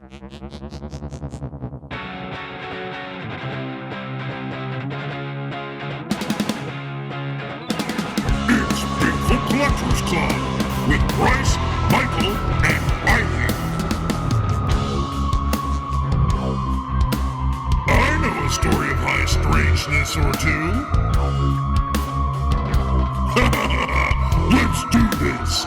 It's Bigfoot Collectors Club with Bryce, Michael, and Riley. I know a story of high strangeness or two. Let's do this.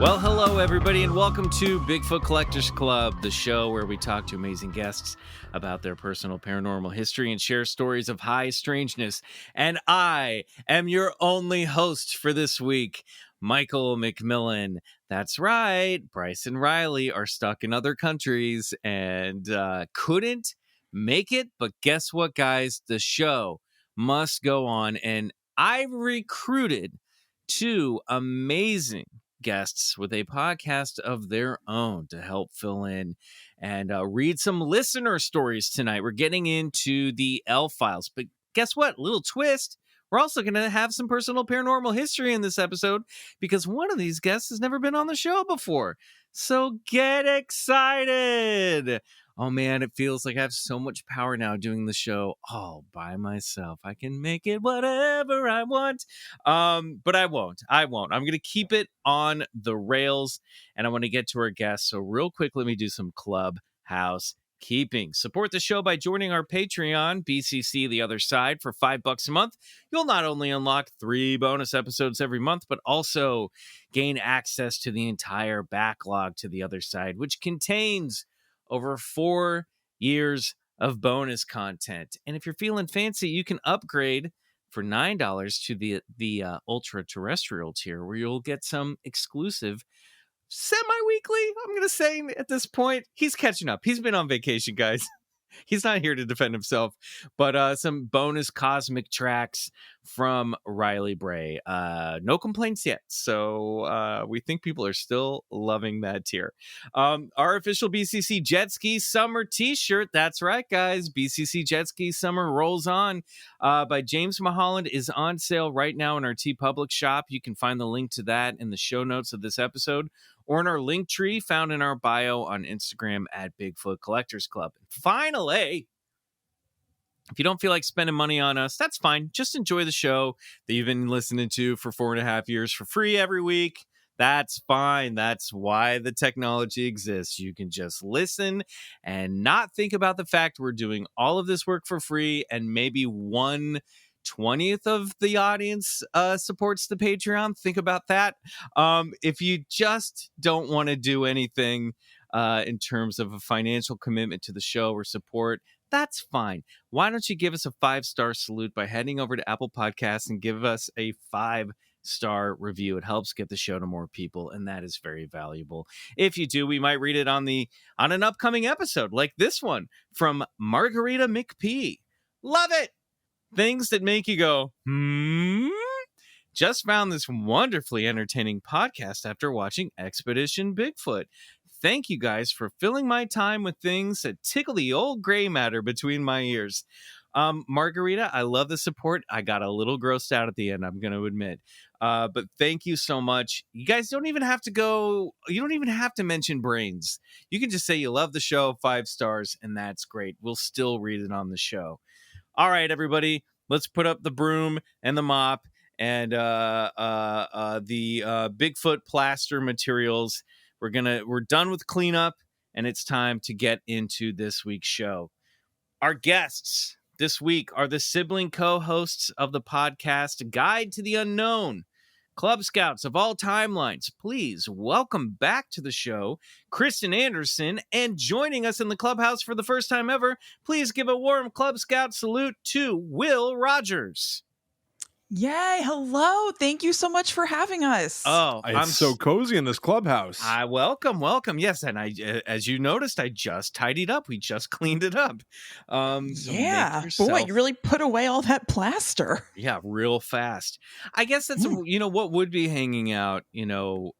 Well, hello, everybody, and welcome to Bigfoot Collectors Club, the show where we talk to amazing guests about their personal paranormal history and share stories of high strangeness. And I am your only host for this week, Michael McMillan. That's right, Bryce and Riley are stuck in other countries and couldn't make it. But guess what, guys? The show must go on, and I've recruited two amazing guests with a podcast of their own to help fill in and read some listener stories tonight. We're getting into the L-Files, but guess what? Little twist. We're also going to have some personal paranormal history in this episode because one of these guests has never been on the show before. So get excited. Oh man, it feels like I have so much power now doing the show all by myself. I can make it whatever I want. But I won't. I'm going to keep it on the rails, and I want to get to our guests. So real quick, let me do some clubhouse keeping. Support the show by joining our Patreon, BCC The Other Side, for $5 a month. You'll not only unlock 3 bonus episodes every month, but also gain access to the entire backlog to The Other Side, which contains over 4 years of bonus content. And if you're feeling fancy, you can upgrade for $9 to the ultra terrestrial tier, where you'll get some exclusive semi-weekly. I'm going to say at this point, he's catching up. He's been on vacation, guys. He's not here to defend himself, but some bonus cosmic tracks from Riley Bray. No complaints yet, so we think people are still loving that tier. Our official BCC Jet Ski Summer t-shirt, that's right, guys. BCC Jet Ski Summer Rolls On by James Mulholland is on sale right now in our TeePublic shop. You can find the link to that in the show notes of this episode, or in our link tree found in our bio on Instagram at Bigfoot Collectors Club. Finally, if you don't feel like spending money on us, that's fine. Just enjoy the show that you've been listening to for 4.5 years for free every week. That's fine. That's why the technology exists. You can just listen and not think about the fact we're doing all of this work for free, and maybe 1/20th of the audience supports the Patreon. Think about that. If you just don't want to do anything in terms of a financial commitment to the show or support, that's fine. Why don't you give us a 5-star salute by heading over to Apple Podcasts and give us a 5-star review? It helps get the show to more people, and that is very valuable. If you do, we might read it on an upcoming episode, like this one from Margarita McP. Love it. Things that make you go, just found this wonderfully entertaining podcast after watching Expedition Bigfoot. Thank you guys for filling my time with things that tickle the old gray matter between my ears. Margarita, I love the support. I got a little grossed out at the end, I'm going to admit. But thank you so much. You guys don't even have to mention brains. You can just say you love the show, 5 stars, and that's great. We'll still read it on the show. All right, everybody, let's put up the broom and the mop and the Bigfoot plaster materials. We're done with cleanup, and it's time to get into this week's show. Our guests this week are the sibling co-hosts of the podcast Guide to the Unknown, Club Scouts of all timelines. Please welcome back to the show, Kristen Anderson, and joining us in the clubhouse for the first time ever, please give a warm Club Scout salute to Will Rogers. Yay, hello. Thank you so much for having us. Oh, I'm so cozy in this clubhouse. Welcome. Yes, and I, as you noticed, I just tidied up. We just cleaned it up. Yeah, boy, you really put away all that plaster. Yeah, real fast. I guess that's what would be hanging out,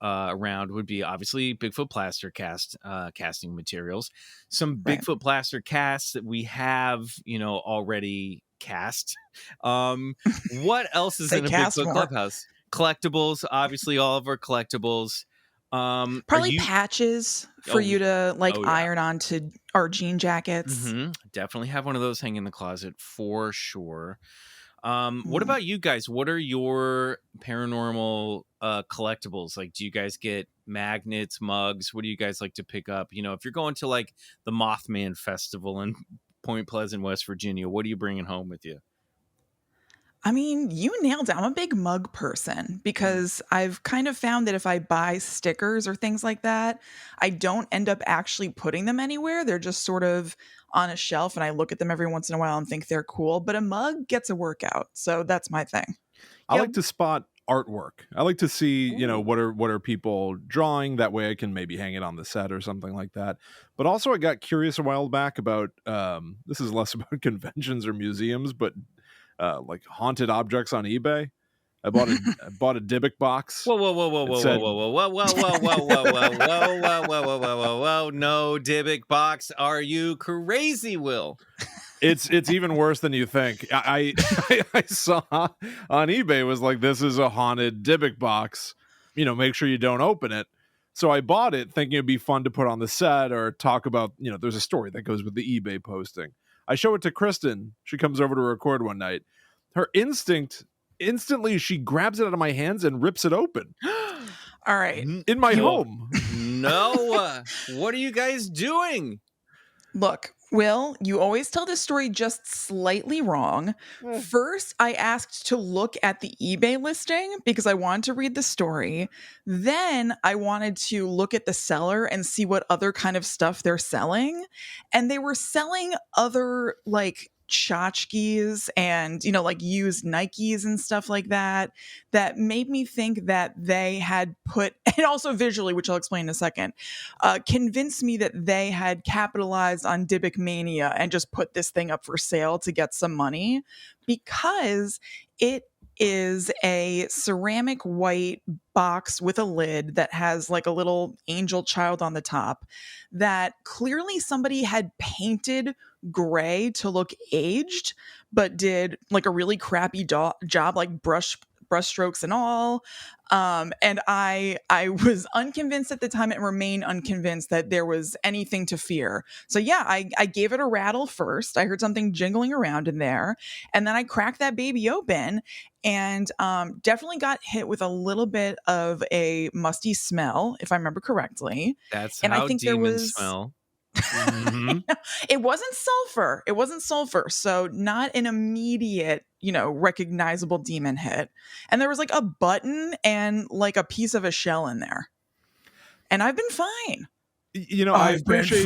around would be obviously Bigfoot plaster casting materials, some Bigfoot plaster casts that we have, already cast. What else is in a Bigfoot clubhouse? Collectibles, obviously all of our collectibles. Probably patches for you to iron onto our jean jackets. Definitely have one of those hanging in the closet for sure. What about you guys? What are your paranormal collectibles? Like, do you guys get magnets, mugs? What do you guys like to pick up? You know, if you're going to like the Mothman Festival in Point Pleasant, West Virginia, what are you bringing home with you? I mean, you nailed it. I'm a big mug person because I've kind of found that if I buy stickers or things like that, I don't end up actually putting them anywhere. They're just sort of on a shelf and I look at them every once in a while and think they're cool, but a mug gets a workout. So that's my thing. I like to spot artwork. I like to see, what are people drawing? That way I can maybe hang it on the set or something like that. But also I got curious a while back about, this is less about conventions or museums, but like haunted objects on eBay. I bought a Dybbuk box. Whoa! No Dybbuk box. Are you crazy, Will? It's even worse than you think. I saw on eBay was like, this is a haunted Dybbuk box. Make sure you don't open it. So I bought it thinking it'd be fun to put on the set or talk about. There's a story that goes with the eBay posting. I show it to Kristen. She comes over to record one night. Her instantly, she grabs it out of my hands and rips it open. All right. In my home. No. What are you guys doing? Look, Will, you always tell this story just slightly wrong. First, I asked to look at the eBay listing because I wanted to read the story. Then I wanted to look at the seller and see what other kind of stuff they're selling. And they were selling other tchotchkes and used Nikes and stuff like that made me think that they had put, and also visually, which I'll explain in a second, convinced me that they had capitalized on Dybbuk mania and just put this thing up for sale to get some money, because it is a ceramic white box with a lid that has like a little angel child on the top that clearly somebody had painted gray to look aged, but did like a really crappy job, like brush strokes and all. And I was unconvinced at the time and remain unconvinced that there was anything to fear. So yeah, I gave it a rattle first. I heard something jingling around in there, and then I cracked that baby open and definitely got hit with a little bit of a musty smell, if I remember correctly. That's and how I think demons smell. It wasn't sulfur. So not an immediate, recognizable demon hit. And there was like a button and like a piece of a shell in there. And I've been fine. I appreciate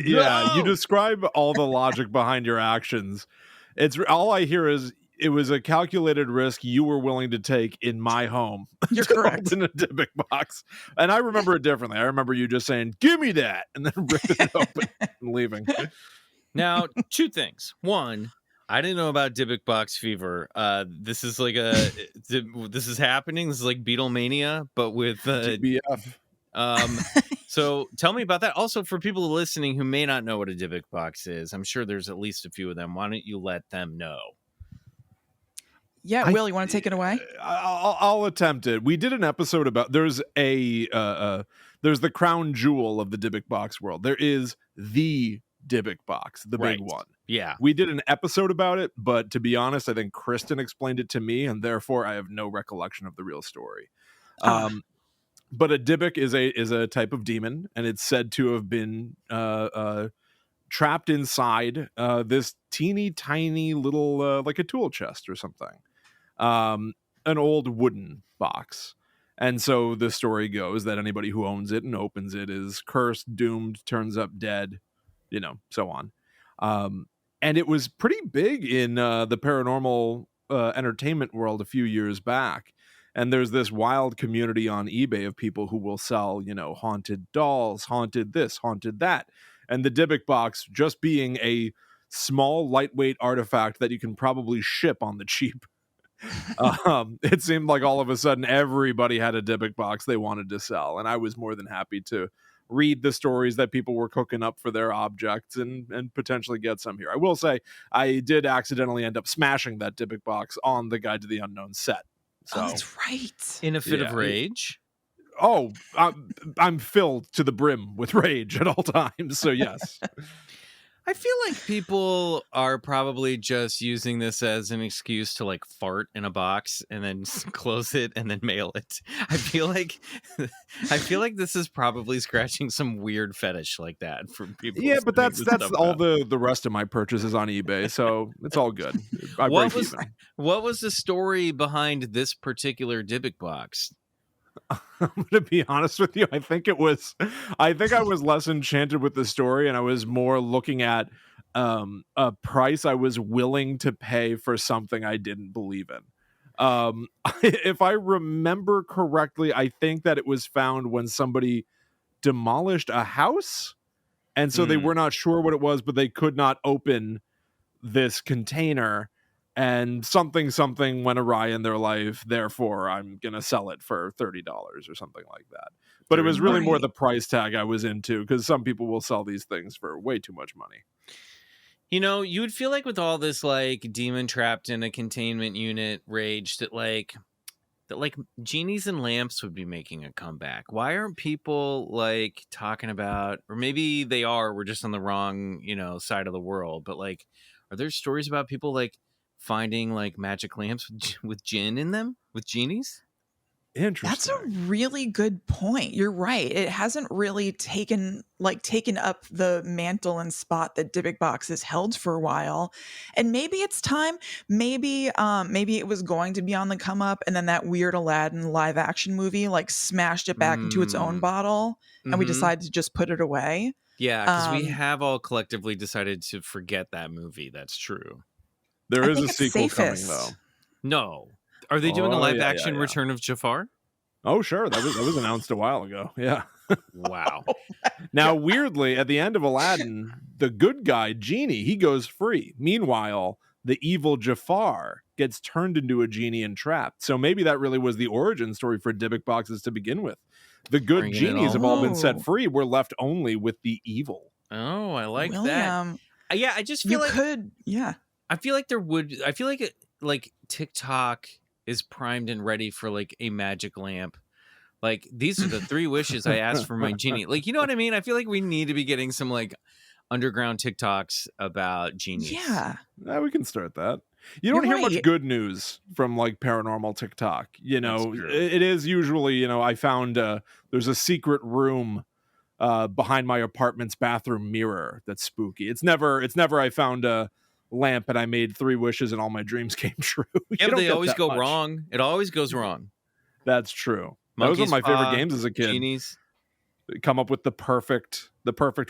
yeah, you describe all the logic behind your actions. It's all I hear is it was a calculated risk you were willing to take in my home. You're correct. In a Dybbuk box. And I remember it differently. I remember you just saying, give me that, and then ripping it open and leaving. Now, two things. One, I didn't know about Dybbuk box fever. This is like this is happening. This is like Beatlemania, but with DBF. So tell me about that. Also, for people listening who may not know what a Dybbuk box is, I'm sure there's at least a few of them. Why don't you let them know? Yeah, Will, you want to take it away? I'll attempt it. We did an episode about there's the crown jewel of the Dybbuk box world. There is the Dybbuk box, the big one. Yeah. We did an episode about it, but to be honest, I think Kristen explained it to me, and therefore I have no recollection of the real story. But a Dybbuk is a type of demon, and it's said to have been trapped inside this teeny tiny little like a tool chest or something. An old wooden box. And so the story goes that anybody who owns it and opens it is cursed, doomed, turns up dead, so on. And it was pretty big in the paranormal entertainment world a few years back. And there's this wild community on eBay of people who will sell, haunted dolls, haunted this, haunted that. And the Dybbuk box just being a small, lightweight artifact that you can probably ship on the cheap. It seemed like all of a sudden everybody had a Dybbuk box they wanted to sell, and I was more than happy to read the stories that people were cooking up for their objects and potentially get some here. I will say I did accidentally end up smashing that Dybbuk box on the Guide to the Unknown set. So, oh, that's right. In a fit of rage? I'm filled to the brim with rage at all times. So yes. I feel like people are probably just using this as an excuse to like fart in a box and then close it and then mail it. I feel like this is probably scratching some weird fetish like that from people. Yeah, but sending that's this stuff all out. the rest of my purchases on eBay, so it's all good. I break even. What was the story behind this particular Dybbuk box? I'm gonna be honest with you. I think I was less enchanted with the story, and I was more looking at a price I was willing to pay for something I didn't believe in. If I remember correctly, I think that it was found when somebody demolished a house, and so they were not sure what it was, but they could not open this container. And something went awry in their life, therefore I'm gonna sell it for $30 or something like that. But it was really more the price tag I was into, because some people will sell these things for way too much money. You know, you would feel like with all this like demon trapped in a containment unit rage that like genies and lamps would be making a comeback. Why aren't people like talking about, or maybe they are, we're just on the wrong, side of the world, but like, are there stories about people like finding like magic lamps with gin in them, with genies? Interesting. That's a really good point. You're right. It hasn't really taken up the mantle and spot that Dybbuk boxes held for a while. And maybe it's time. Maybe it was going to be on the come up, and then that weird Aladdin live action movie like smashed it back into its own bottle, and we decided to just put it away. Yeah, because we have all collectively decided to forget that movie. That's true. There is a sequel coming, though. No. Are they doing a live action Return of Jafar? Oh, sure. That was announced a while ago. Yeah. Wow. Now, weirdly, at the end of Aladdin, the good guy, Genie, he goes free. Meanwhile, the evil Jafar gets turned into a genie and trapped. So maybe that really was the origin story for Dybbuk boxes to begin with. The good genies have all been set free. We're left only with the evil. Oh, I like that. Yeah, I just feel I feel like TikTok is primed and ready for like a magic lamp. Like, these are the 3 wishes I asked for my genie. Like, you know what I mean? I feel like we need to be getting some like underground TikToks about genies. Yeah, we can start that. You don't hear much good news from like paranormal TikTok. It is usually, I found there's a secret room behind my apartment's bathroom mirror that's spooky. It's never I found a lamp and I made 3 wishes and all my dreams came true. Yeah, but they always go wrong. It always goes wrong. That's true. Those are my favorite games as a kid. Genies. Come up with the perfect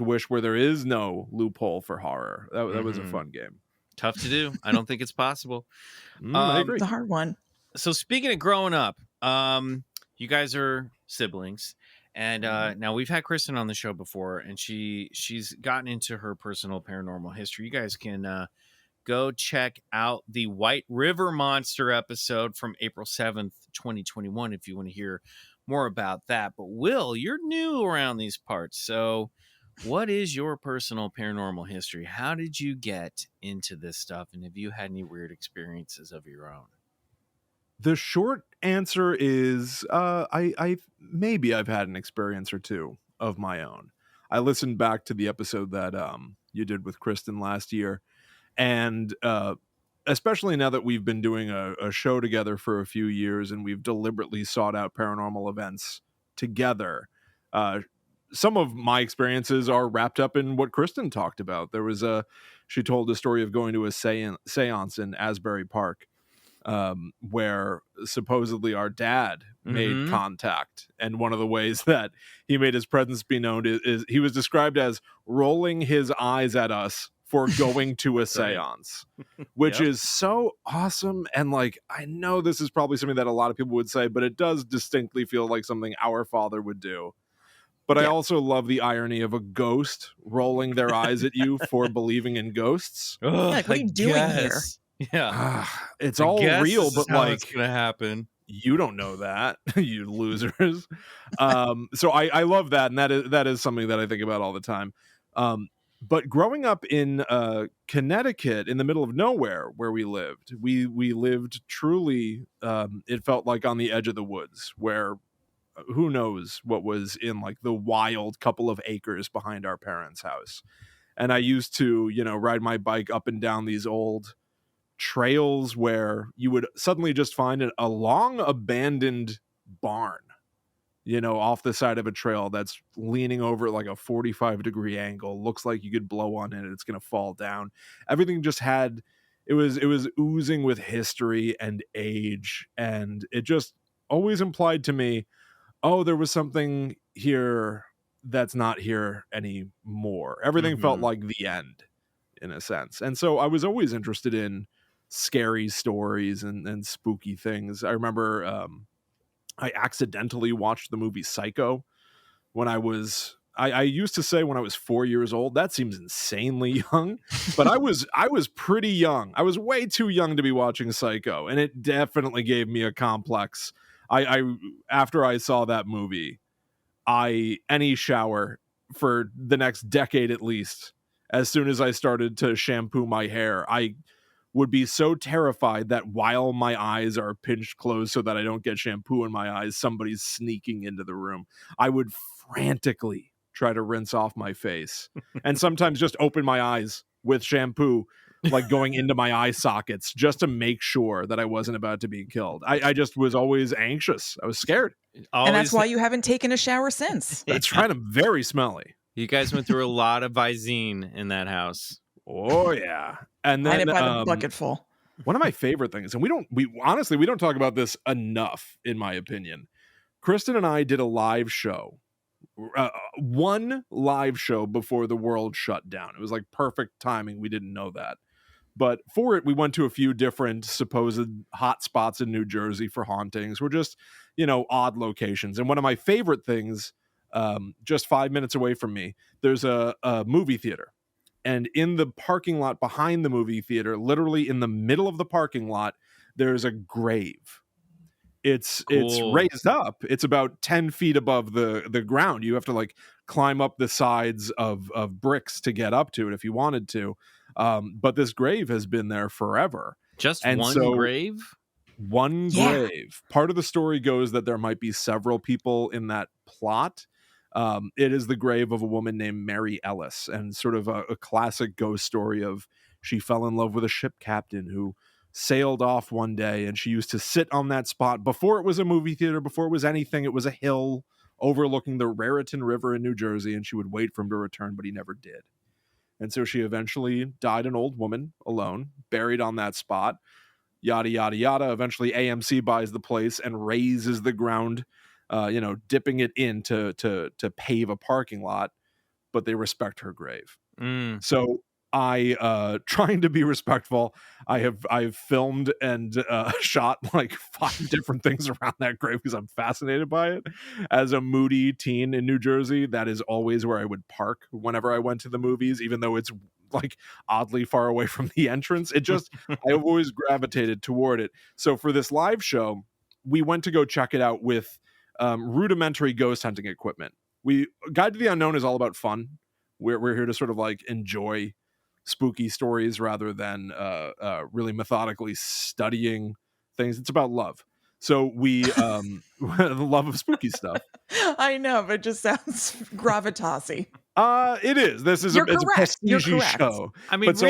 wish where there is no loophole for horror. That was a fun game. Tough to do. I don't think it's possible. I agree. It's a hard one. So speaking of growing up, you guys are siblings. And now we've had Kristen on the show before, and she's gotten into her personal paranormal history. You guys can go check out the White River Monster episode from April 7th, 2021, if you want to hear more about that. But Will, you're new around these parts. So what is your personal paranormal history? How did you get into this stuff? And have you had any weird experiences of your own? The short answer is I've had an experience or two of my own. I listened back to the episode that you did with Kristen last year, and especially now that we've been doing a show together for a few years and we've deliberately sought out paranormal events together, some of my experiences are wrapped up in what Kristen talked about. She told a story of going to a seance in Asbury Park, where supposedly our dad made contact. And one of the ways that he made his presence be known is he was described as rolling his eyes at us for going to a seance, which is so awesome. And like, I know this is probably something that a lot of people would say, but it does distinctly feel like something our father would do. But I also love the irony of a ghost rolling their eyes at you for believing in ghosts. Like, what are you doing here? Yeah, it's all real, but like, it's gonna happen. You don't know that, you losers. So I love that, and that is something that I think about all the time. But growing up in Connecticut, in the middle of nowhere where we lived truly, it felt like on the edge of the woods, where who knows what was in like the wild couple of acres behind our parents' house. And I used to, ride my bike up and down these old trails where you would suddenly just find a long abandoned barn, off the side of a trail that's leaning over like a 45-degree angle. Looks like you could blow on it, it's going to fall down. Everything just had, it was oozing with history and age, and it just always implied to me, oh, there was something here that's not here anymore. Everything felt like the end, in a sense. And so I was always interested in scary stories and spooky things. I remember I accidentally watched the movie Psycho when I used to say when I was 4 years old. That seems insanely young, but I was pretty young. I was way too young to be watching Psycho, and it definitely gave me a complex. I after I saw that movie, any shower for the next decade at least, as soon as I started to shampoo my hair, I would be so terrified that while my eyes are pinched closed so that I don't get shampoo in my eyes, somebody's sneaking into the room. I would frantically try to rinse off my face and sometimes just open my eyes with shampoo, like going into my eye sockets, just to make sure that I wasn't about to be killed. I just was always anxious. I was scared. And that's why you haven't taken a shower since. That's right. I'm very smelly. You guys went through a lot of Visine in that house. Oh yeah. And then by the bucket full. One of my favorite things, and we honestly don't talk about this enough, in my opinion. Kristen and I did a live show, one live show before the world shut down. It was like perfect timing. We didn't know that. But for it, we went to a few different supposed hot spots in New Jersey for hauntings. We're just, odd locations. And one of my favorite things, just 5 minutes away from me, there's a movie theater. And in the parking lot behind the movie theater, literally in the middle of the parking lot, there's a grave. It's raised up. It's about 10 feet above the ground. You have to like climb up the sides of bricks to get up to it if you wanted to. But this grave has been there forever. Just and one grave? One grave. Part of the story goes that there might be several people in that plot. It is the grave of a woman named Mary Ellis, and sort of a classic ghost story of she fell in love with a ship captain who sailed off one day, and she used to sit on that spot before it was a movie theater, before it was anything. It was a hill overlooking the Raritan River in New Jersey, and she would wait for him to return, but he never did. And so she eventually died an old woman alone, buried on that spot, yada, yada, yada. Eventually AMC buys the place and raises the ground, dipping it in to pave a parking lot, but they respect her grave. So I, trying to be respectful, I've filmed and shot like 5 different things around that grave because I'm fascinated by it. As a moody teen in New Jersey, that is always where I would park whenever I went to the movies, even though it's like oddly far away from the entrance. I've always gravitated toward it. So for this live show, we went to go check it out with rudimentary ghost hunting equipment. Guide to the Unknown is all about fun. We're here to sort of like enjoy spooky stories rather than really methodically studying things. It's about love. So we the love of spooky stuff. I know, but it just sounds gravitas-y. It is. This is it's a prestige show. I mean, but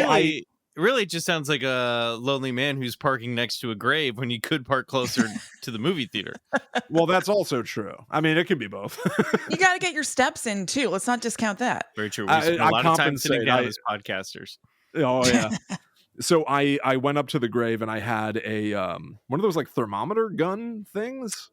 really, it just sounds like a lonely man who's parking next to a grave when you could park closer to the movie theater. Well, that's also true. I mean, it could be both. You got to get your steps in too. Let's not discount that. Very true. We spend a lot of time sitting down as podcasters. Oh yeah. So I went up to the grave and I had a one of those like thermometer gun things.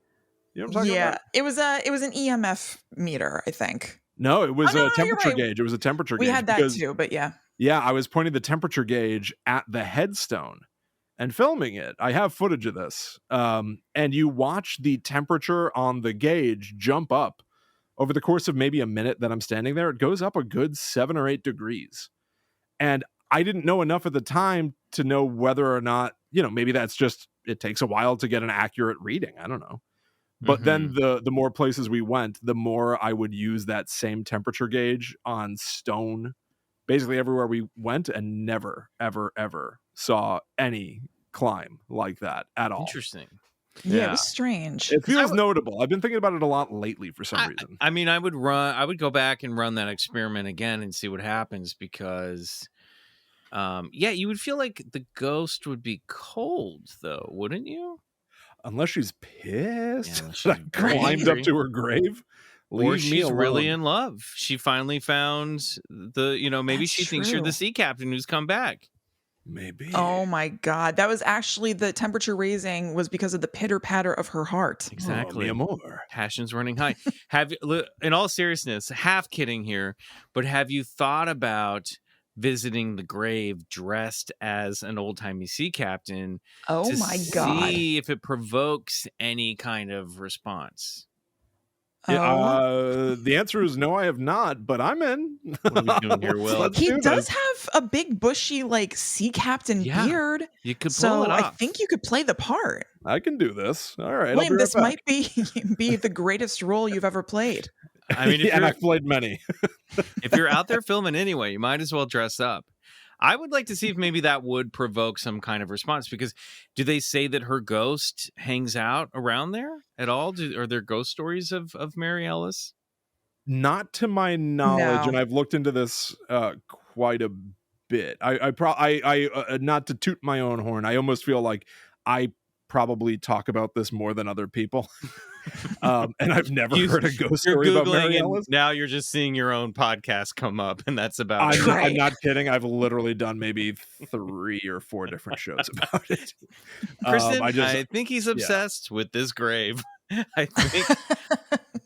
You know what I'm talking about? Yeah, it was an EMF meter, I think. No, it was a temperature gauge. It was a temperature gauge. We had that too, but yeah. Yeah, I was pointing the temperature gauge at the headstone and filming it. I have footage of this. And you watch the temperature on the gauge jump up over the course of maybe a minute that I'm standing there. It goes up a good 7 or 8 degrees. And I didn't know enough at the time to know whether or not, maybe that's just, it takes a while to get an accurate reading. I don't know. But then the more places we went, the more I would use that same temperature gauge on stone, basically everywhere we went, and never, ever, ever saw any climb like that at all. Interesting. Yeah, it was strange. It feels notable. I've been thinking about it a lot lately for some reason. I mean, I would go back and run that experiment again and see what happens because, you would feel like the ghost would be cold, though, wouldn't you? Unless she's pissed. unless that she's I climbed up angry. to her grave. Or Leave me she's really alone. in love. She finally found maybe That's she thinks you're the true. sea captain who's come back. Maybe. Oh my God. That was actually the temperature raising was because of the pitter patter of her heart. Exactly. Oh, mi amor. Passion's running high. In all seriousness, half kidding here, but have you thought about visiting the grave dressed as an old-timey sea captain Oh to my God. see if it provokes any kind of response? Oh. The answer is no, I have not, but I'm in. What are we doing here, Will? Let's He do does this. have a big bushy like sea captain Yeah, beard. You could pull So it I off. think you could play the part. I can do this. All right. William, this I'll be right might be the greatest role you've ever played. I mean, back. And I've played many. if you're out there filming anyway, you might as well dress up. I would like to see if maybe that would provoke some kind of response because do they say that her ghost hangs out around there at all? Are there ghost stories of Mary Ellis? Not to my knowledge, No. and I've looked into this quite a bit. I not to toot my own horn. I almost feel like I probably talk about this more than other people. And I've never heard a ghost You're story about Googling Mary and Ellis. now you're just seeing your own podcast come up, and that's about it. Right. I'm not kidding. I've literally done maybe 3 or 4 different shows about it. Kristen, I just I think he's obsessed with this grave. I think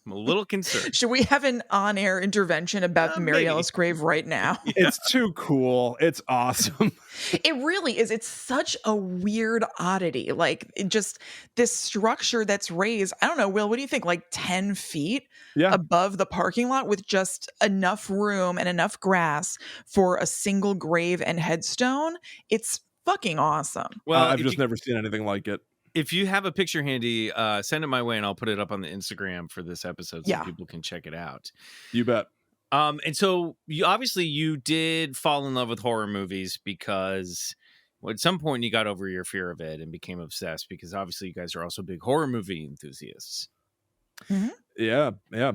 I'm a little concerned. Should we have an on-air intervention about the Mary Maybe. Ellis Grave right now? it's too cool. It's awesome. It really is. It's such a weird oddity. Like just this structure that's raised. I don't know, Will, what do you think? Like 10 feet Yeah. above the parking lot with just enough room and enough grass for a single grave and headstone. It's fucking awesome. Well, I've if just you- never seen anything like it. If you have a picture handy, send it my way and I'll put it up on the Instagram for this episode so Yeah. people can check it out. You bet. And so you did fall in love with horror movies because at some point you got over your fear of it and became obsessed because obviously you guys are also big horror movie enthusiasts. Yeah,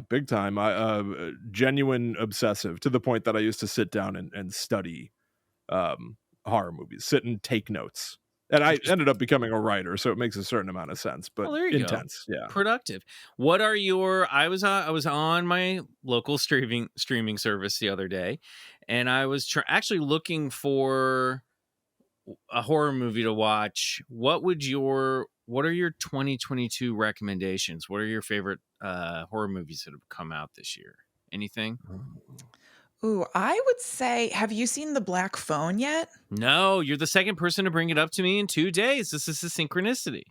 big time. I genuine obsessive to the point that I used to sit down and study horror movies, sit and take notes. And I ended up becoming a writer, so it makes a certain amount of sense, but Well, there you go. intense. Yeah. Productive. What are your? I was on my local streaming service the other day, and I was actually looking for a horror movie to watch. What are your 2022 recommendations? What are your favorite horror movies that have come out this year? Anything? Ooh, I would say, have you seen The Black Phone yet? No, you're the second person to bring it up to me in 2 days. This is a synchronicity.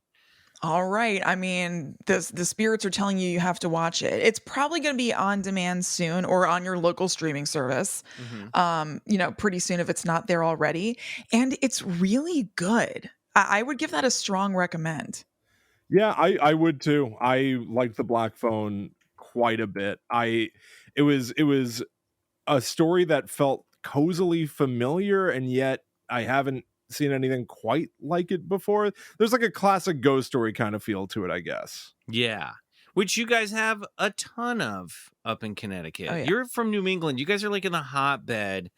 All right. I mean, the spirits are telling you have to watch it. It's probably going to be on demand soon or on your local streaming service. Pretty soon if it's not there already. And it's really good. I would give that a strong recommend. Yeah, I would too. I liked The Black Phone quite a bit. It was a story that felt cozily familiar, and yet I haven't seen anything quite like it before. There's like a classic ghost story kind of feel to it, I guess. Yeah. Which you guys have a ton of up in Connecticut. Oh, yeah. You're from New England. You guys are like in the hotbed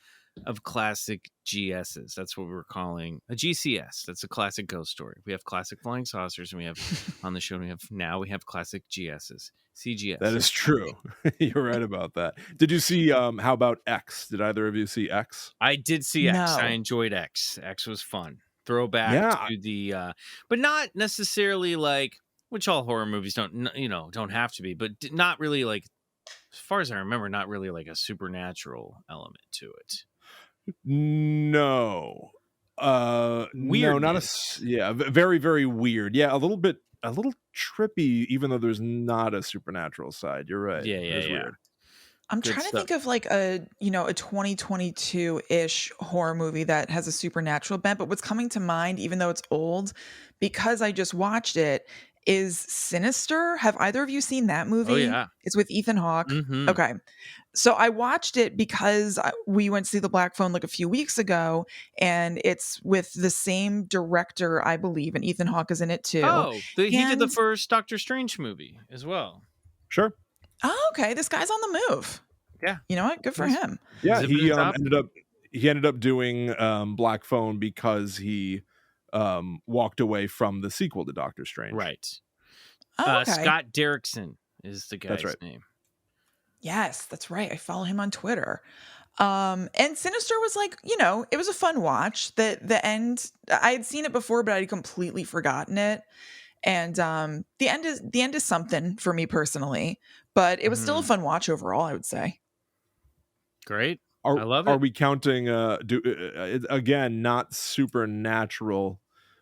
of classic GSs. That's what we're calling a GCS. That's a classic ghost story. We have classic flying saucers, and we have on the show, we have classic GSs. CGS. That is true. You're right about that. Did you see how about X? Did either of you see X? I did see X. No. I enjoyed X. X was fun. Throwback to the but not necessarily like, which all horror movies don't have to be, but not really like, as far as I remember, not really like a supernatural element to it. No. No, not very, very weird. Yeah, a little trippy, even though there's not a supernatural side. You're right. Yeah. Weird. I'm Good trying to stuff. think of like a 2022-ish horror movie that has a supernatural bent, but what's coming to mind, even though it's old, because I just watched it, is Sinister. Have either of you seen that movie? Oh yeah. It's with Ethan Hawke. Mhm. Okay. So I watched it because we went to see The Black Phone like a few weeks ago, and it's with the same director, I believe, and Ethan Hawke is in it too. Oh, he did the And- first Doctor Strange movie as well. Sure. Oh, okay. This guy's on the move. Yeah. You know what? Good for him. Yeah, Zipping he his top. ended up doing Black Phone because he walked away from the sequel to Doctor Strange. Right. Oh, okay. Scott Derrickson is the guy's right. name. Yes, that's right. I follow him on Twitter. And Sinister was like, you know, it was a fun watch. The end, I had seen it before, but I'd completely forgotten it. And the end is something for me personally, but it was still a fun watch overall, I would say. Great. I love it. Are we counting again, not supernatural,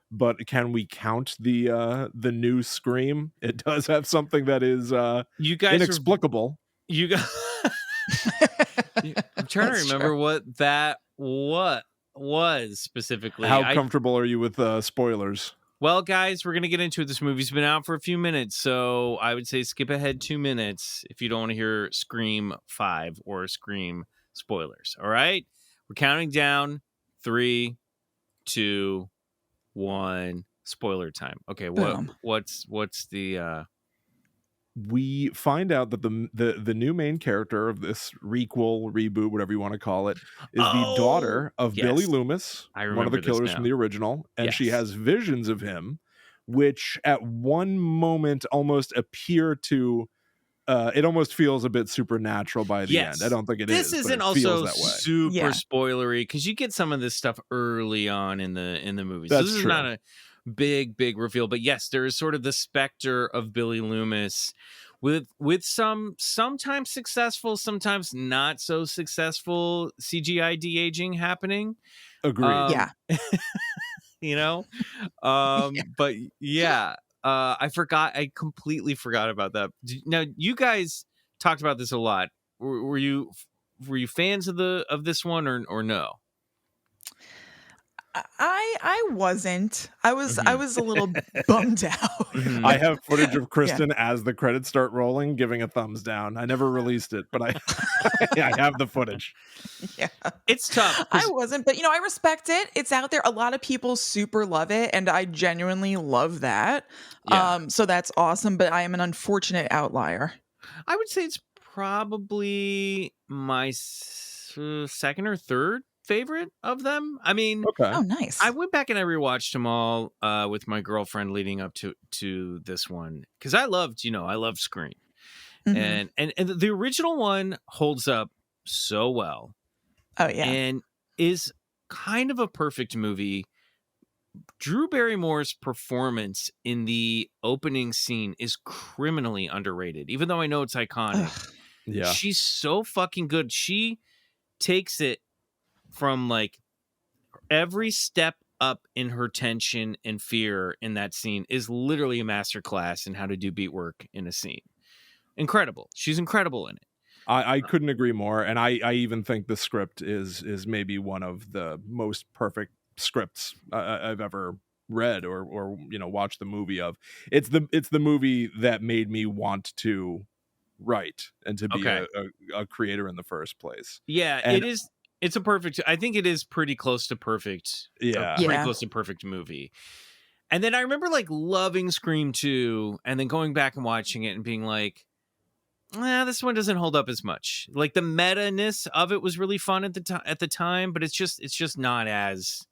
but can we count the new Scream? It does have something that is You guys inexplicable. You got. I'm trying to remember what that was specifically. How comfortable are you with spoilers? Well, guys, we're gonna get into it. This movie's been out for a few minutes, so I would say skip ahead 2 minutes if you don't want to hear Scream 5 or Scream spoilers. All right, we're counting down 3, 2, 1. Spoiler time. Okay, what's the? We find out that the new main character of this requel, reboot, whatever you want to call it, is the daughter of Billy Loomis, one of the killers from the original, and she has visions of him, which at one moment almost appear to. It almost feels a bit supernatural by the end. I don't think it is. This isn't also super spoilery because you get some of this stuff early on in the movie. So this is not a big reveal, but yes, there is sort of the specter of Billy Loomis with some sometimes successful, sometimes not so successful CGI de-aging happening. Agreed. You know, but yeah. I completely forgot about that. Now, you guys talked about this a lot. Were you fans of this one or no? I wasn't. I was a little bummed out. I have footage of Kristen as the credits start rolling, giving a thumbs down. I never released it, but I have the footage. Yeah, it's tough. I wasn't, but I respect it. It's out there. A lot of people super love it, and I genuinely love that. Yeah. So that's awesome. But I am an unfortunate outlier. I would say it's probably my second or third favorite of them. I mean, okay. Oh, nice. I went back and I rewatched them all with my girlfriend leading up to this one because I loved Scream, and the original one holds up so well. Oh yeah, and is kind of a perfect movie. Drew Barrymore's performance in the opening scene is criminally underrated, even though I know it's iconic. Ugh. Yeah, she's so fucking good. She takes it from like every step up in her tension and fear in that scene is literally a masterclass in how to do beat work in a scene. Incredible. She's incredible in it. I couldn't agree more, and I even think the script is maybe one of the most perfect scripts I've ever read or watched the movie of. It's the movie that made me want to write and to be a creator in the first place. Yeah, and it is. It's a perfect. I think it is pretty close to perfect. Yeah, pretty close to perfect movie. And then I remember like loving Scream 2 and then going back and watching it and being like, this one doesn't hold up as much. Like the meta-ness of it was really fun at the time, but it's just not as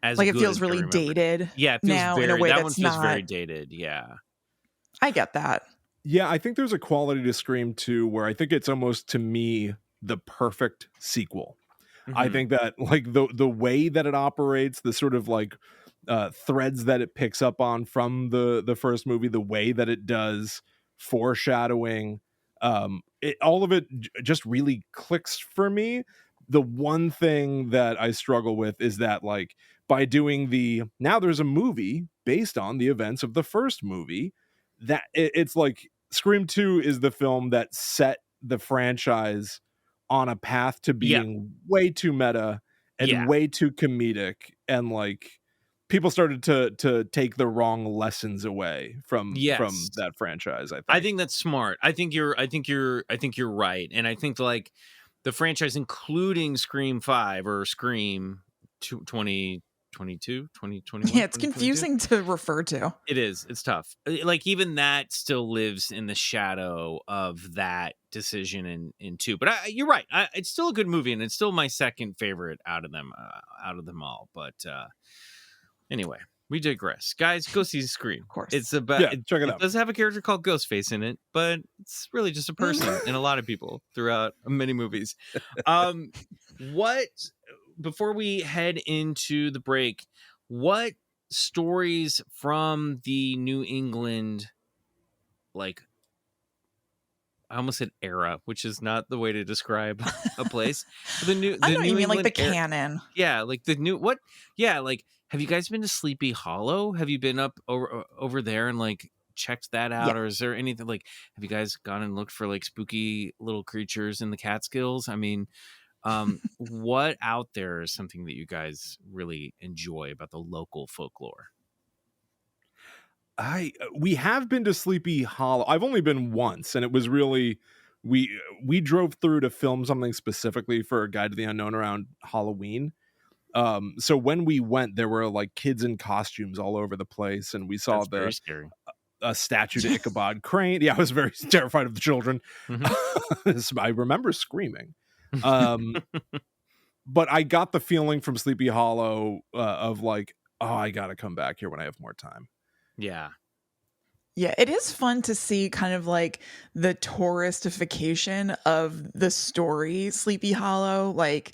like it good feels as really dated. Yeah, it feels now very, in a way that that's one feels not very dated. Yeah, I get that. Yeah, I think there's a quality to Scream 2 where I think it's almost, to me, the perfect sequel. I think that like the way that it operates, the sort of like threads that it picks up on from the first movie, the way that it does foreshadowing, all of it just really clicks for me. The one thing that I struggle with is that like by doing now there's a movie based on the events of the first movie, that it's like Scream 2 is the film that set the franchise on a path to being way too meta and way too comedic, and like people started to take the wrong lessons away from that franchise. I think that's smart. I think you're right. And I think like the franchise, including Scream 5 or Scream 2022, 2021. Yeah, it's confusing to refer to. It is. It's tough. Like even that still lives in the shadow of that decision in 2. But you're right. It's still a good movie, and it's still my second favorite out of them all. But anyway, we digress. Guys, go see Scream. Of course. It's about check it out. It does have a character called Ghostface in it, but it's really just a person and a lot of people throughout many movies. Before we head into the break, what stories from the New England, like, I almost said era, which is not the way to describe a place. I know what you mean, like the canon. Yeah, like the new what? Yeah, like have you guys been to Sleepy Hollow? Have you been up over there and like checked that out, or is there anything like? Have you guys gone and looked for like spooky little creatures in the Catskills? I mean, what out there is something that you guys really enjoy about the local folklore? We have been to Sleepy Hollow. I've only been once, and it was really we drove through to film something specifically for a Guide to the Unknown around Halloween. So when we went, there were like kids in costumes all over the place, and we saw very scary. A statue to Ichabod Crane. Yeah, I was very terrified of the children. Mm-hmm. I remember screaming. But I got the feeling from Sleepy Hollow of like, oh, I gotta come back here when I have more time. Yeah, it is fun to see kind of like the touristification of the story Sleepy Hollow. Like,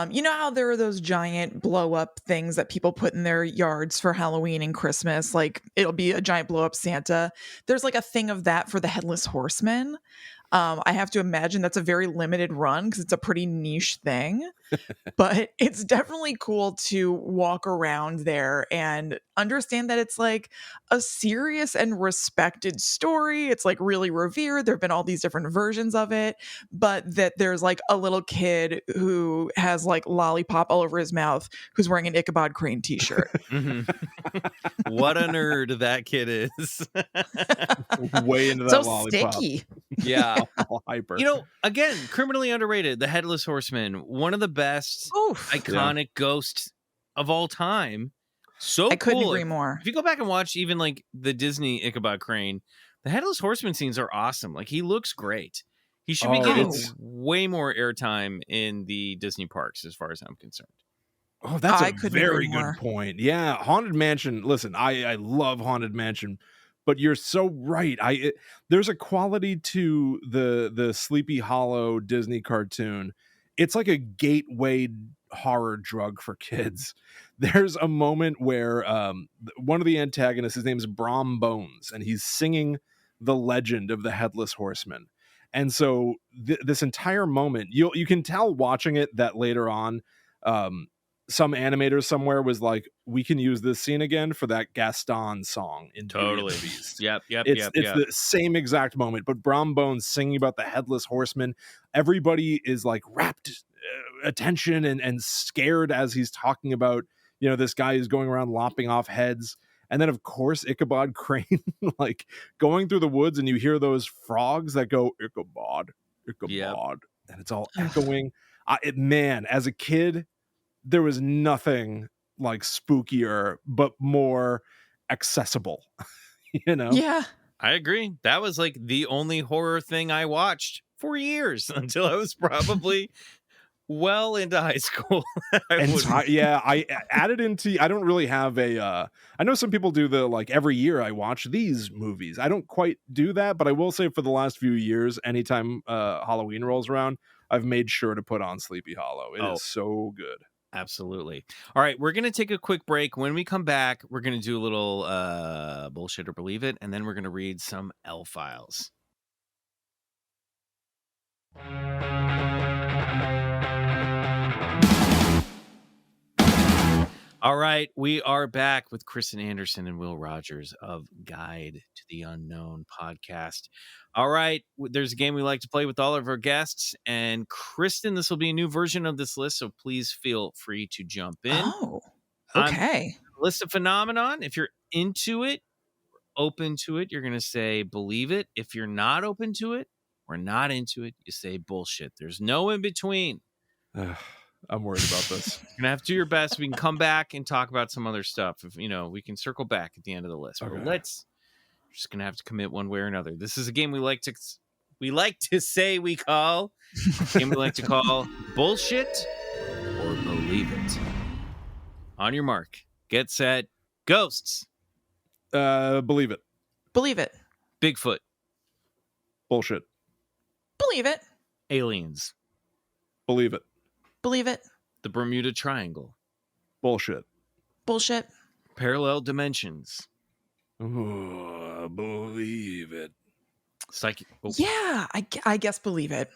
you know how there are those giant blow up things that people put in their yards for Halloween and Christmas? Like it'll be a giant blow up Santa. There's like a thing of that for the Headless Horseman. I have to imagine that's a very limited run because it's a pretty niche thing, but it's definitely cool to walk around there and understand that it's like a serious and respected story. It's like really revered. There have been all these different versions of it, but that there's like a little kid who has like lollipop all over his mouth who's wearing an Ichabod Crane t-shirt. What a nerd that kid is. Way into that so lollipop. Sticky. Yeah. Hyper. You know, again, criminally underrated. The Headless Horseman, one of the best iconic ghosts of all time. So I couldn't cool. agree more. If you go back and watch even like the Disney Ichabod Crane, the Headless Horseman scenes are awesome. Like he looks great. He should be getting way more airtime in the Disney parks as far as I'm concerned. Oh, that's a very good point. Yeah, Haunted Mansion. Listen, I love Haunted Mansion, but you're so right. There's a quality to the Sleepy Hollow Disney cartoon. It's like a gateway horror drug for kids. There's a moment where one of the antagonists, his name is Brom Bones, and he's singing the legend of the Headless Horseman. And so this entire moment, you can tell watching it that later on, some animator somewhere was like, we can use this scene again for that Gaston song in totally. Beast. Yep. It's the same exact moment, but Brom Bones singing about the Headless Horseman. Everybody is like rapt attention and scared as he's talking about, you know, this guy who's going around lopping off heads. And then of course Ichabod Crane like going through the woods, and you hear those frogs that go Ichabod, and it's all echoing. Man, as a kid, there was nothing like spookier but more accessible. You know? Yeah, I agree. That was like the only horror thing I watched for years until I was probably well into high school. I added into, I don't really have I know some people do the like every year I watch these movies. I don't quite do that, but I will say for the last few years, anytime Halloween rolls around, I've made sure to put on Sleepy Hollow. It is so good. Absolutely. All right, we're going to take a quick break. When we come back, we're going to do a little bullshit or believe it, and then we're going to read some L files. All right, we are back with Kristen Anderson and Will Rogers of Guide to the Unknown podcast. All right, there's a game we like to play with all of our guests. And Kristen, this will be a new version of this list, so please feel free to jump in. Oh, okay. List phenomenon. If you're into it, open to it, you're going to say believe it. If you're not open to it or not into it, you say bullshit. There's no in between. I'm worried about this. You're going to have to do your best. We can come back and talk about some other stuff. If we can circle back at the end of the list. Okay. But we're just going to have to commit one way or another. This is a game we like to say we call a game we like to call bullshit or believe it. On your mark, get set, ghosts. Believe it. Believe it. Bigfoot. Bullshit. Believe it. Aliens. Believe it. Believe it. The Bermuda Triangle. Bullshit. Bullshit. Parallel dimensions. Ooh, believe it. Psychic. Yeah, I guess believe it.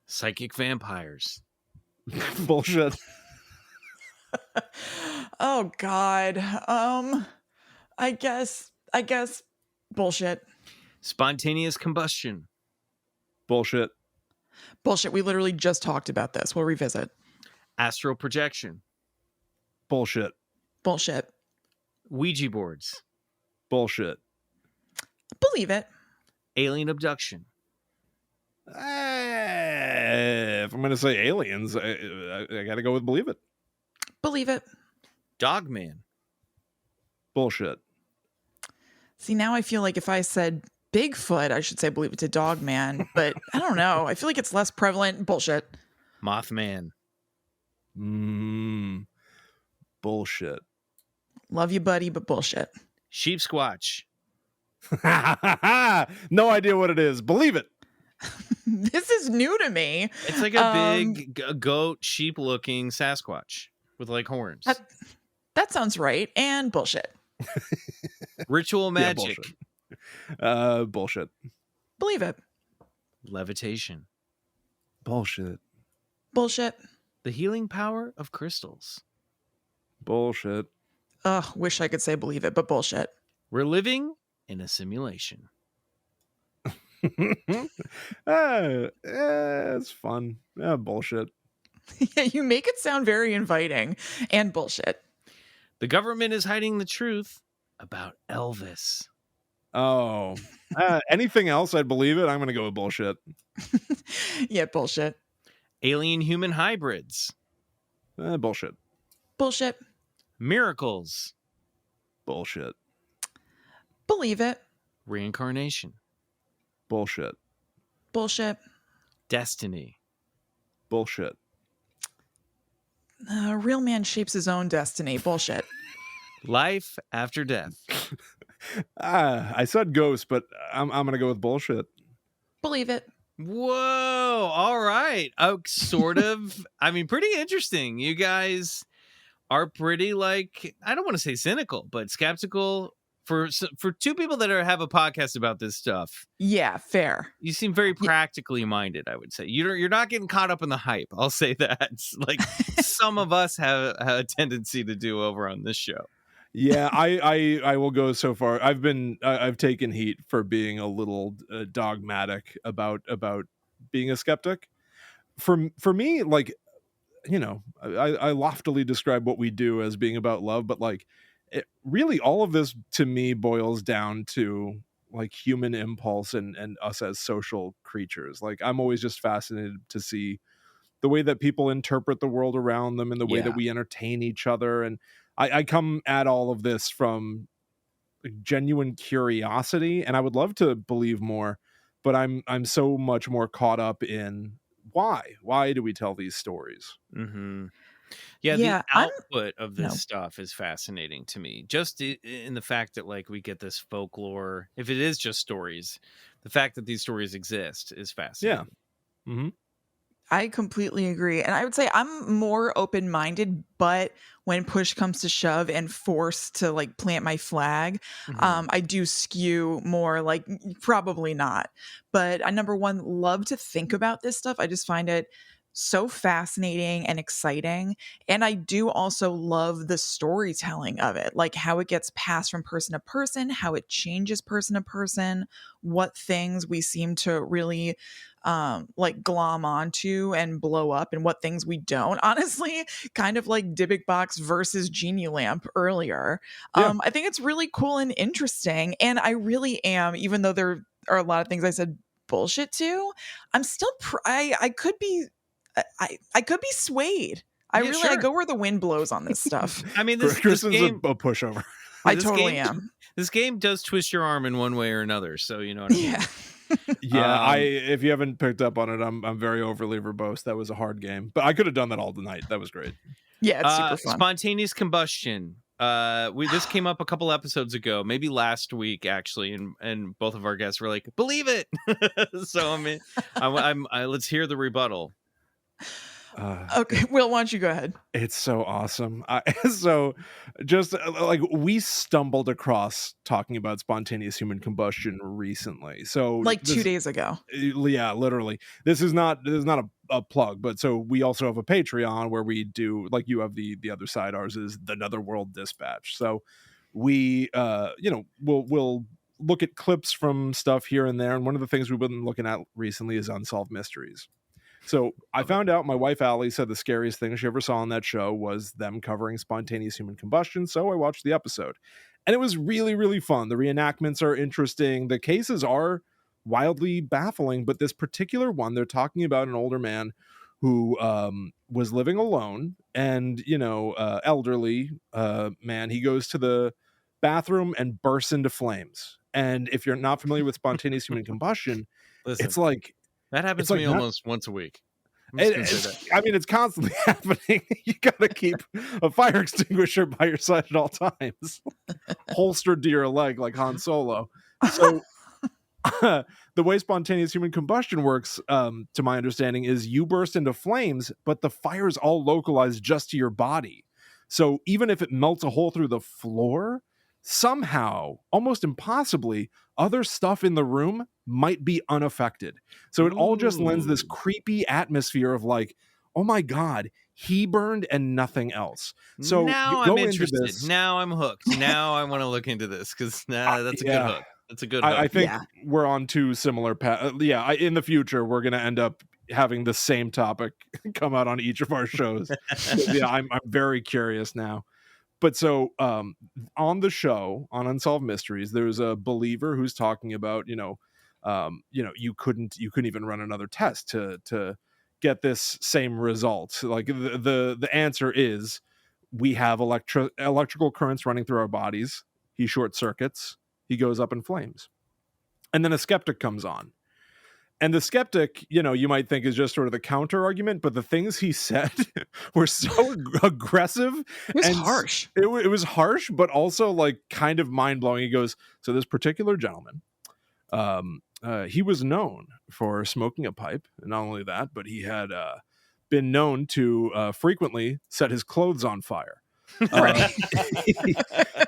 Psychic vampires. Bullshit. Oh God. I guess bullshit. Spontaneous combustion. Bullshit. Bullshit. We literally just talked about this. We'll revisit. Astral projection. Bullshit. Bullshit. Ouija boards. Bullshit. Believe it. Alien abduction. If I'm going to say aliens, I got to go with believe it. Believe it. Dogman. Bullshit. See, now I feel like if I said Bigfoot, I should say believe it to Dogman, but I don't know. I feel like it's less prevalent. Bullshit. Mothman. Bullshit. Love you, buddy, but bullshit. Sheep squatch. No idea what it is. Believe it. This is new to me. It's like a big goat, sheep looking Sasquatch with like horns. That sounds right. And bullshit. Ritual magic. Yeah, bullshit. Believe it. Levitation. Bullshit. Bullshit. The healing power of crystals. Bullshit. Ugh, wish I could say believe it, but bullshit. We're living in a simulation. It's fun. Bullshit. Yeah, you make it sound very inviting. And bullshit. The government is hiding the truth about Elvis. Oh. Anything else, I'd believe it. I'm going to go with bullshit. Yeah, bullshit. Alien human hybrids. Bullshit. Bullshit. Miracles. Bullshit. Believe it. Reincarnation. Bullshit. Bullshit. Destiny. Bullshit. A real man shapes his own destiny. Bullshit. Life after death. I said ghost, but I'm going to go with bullshit. Believe it. Whoa. All right. Sort of. I mean, pretty interesting. You guys are pretty I don't want to say cynical, but skeptical. For two people that have a podcast about this stuff, Yeah, fair. you seem very practically minded. I would say you're not getting caught up in the hype. I'll say that. Like some of us have a tendency to do over on this show. Yeah, I will go so far. I've taken heat for being a little dogmatic about being a skeptic. For me, I loftily describe what we do as being about love, but really all of this to me boils down to human impulse and us as social creatures. I'm always just fascinated to see the way that people interpret the world around them and the way that we entertain each other. And I come at all of this from genuine curiosity, and I would love to believe more, but I'm so much more caught up in why do we tell these stories? Mm-hmm. Yeah, the output of this stuff is fascinating to me. Just in the fact that we get this folklore, if it is just stories, the fact that these stories exist is fascinating. Yeah. Mm-hmm. I completely agree. And I would say I'm more open-minded, but when push comes to shove and forced to plant my flag, I do skew more probably not. But I, number one, love to think about this stuff. I just find it so fascinating and exciting. And I do also love the storytelling of it, how it gets passed from person to person, how it changes person to person, what things we seem to really like glom onto and blow up, and what things we don't. Honestly, kind of like Dybbuk box versus genie lamp earlier. Yeah. I think it's really cool and interesting, and I really am, even though there are a lot of things I said bullshit to, I'm still I could be I could be swayed. I Yeah, really I sure. go where the wind blows on this stuff. I mean, this Kristen's game, a pushover. I this totally game- am. this game does twist your arm in one way or another. So you know what I mean. Yeah. Yeah, if you haven't picked up on it, I'm very overly verbose. That was a hard game, but I could have done that all tonight. That was great. Yeah, it's super fun. Spontaneous combustion. This came up a couple episodes ago, maybe last week actually, and both of our guests were like, "Believe it." So I mean, let's hear the rebuttal. Okay, Will, why don't you go ahead? It's so awesome. So just like we stumbled across talking about spontaneous human combustion recently. So Like 2 days ago. Yeah, literally. This is not a plug, but so we also have a Patreon where we do, like you have the other side. Ours is the Netherworld Dispatch. So we we'll look at clips from stuff here and there. And one of the things we've been looking at recently is unsolved mysteries. So I found out, my wife Allie said the scariest thing she ever saw on that show was them covering spontaneous human combustion. So I watched the episode, and it was really, really fun. The reenactments are interesting. The cases are wildly baffling, but this particular one, they're talking about an older man who was living alone, and elderly man. He goes to the bathroom and bursts into flames. And if you're not familiar with spontaneous human combustion, Listen, it's like, that happens it's to like me not- almost once a week. I'm just gonna say that. I mean, it's constantly happening. You gotta keep a fire extinguisher by your side at all times, holstered to your leg like Han Solo. So the way spontaneous human combustion works, to my understanding, is you burst into flames, but the fire's all localized just to your body. So even if it melts a hole through the floor, somehow, almost impossibly, other stuff in the room might be unaffected. So it all just lends this creepy atmosphere of like, oh my God, he burned and nothing else. So now you go I'm into interested. this- Now I'm hooked. Now I want to look into this because that's a good hook. That's a good hook. I think Yeah. we're on two similar paths. In the future, we're going to end up having the same topic come out on each of our shows. I'm very curious now. But so on the show, on Unsolved Mysteries, there's a believer who's talking about, you couldn't even run another test to get this same result. Like the answer is, we have electrical currents running through our bodies. He short circuits. He goes up in flames. And then a skeptic comes on. And the skeptic, you might think is just sort of the counter argument, but the things he said were so aggressive. It was and harsh. It was harsh, but also like kind of mind blowing. He goes, so this particular gentleman, he was known for smoking a pipe. And not only that, but he had been known to frequently set his clothes on fire.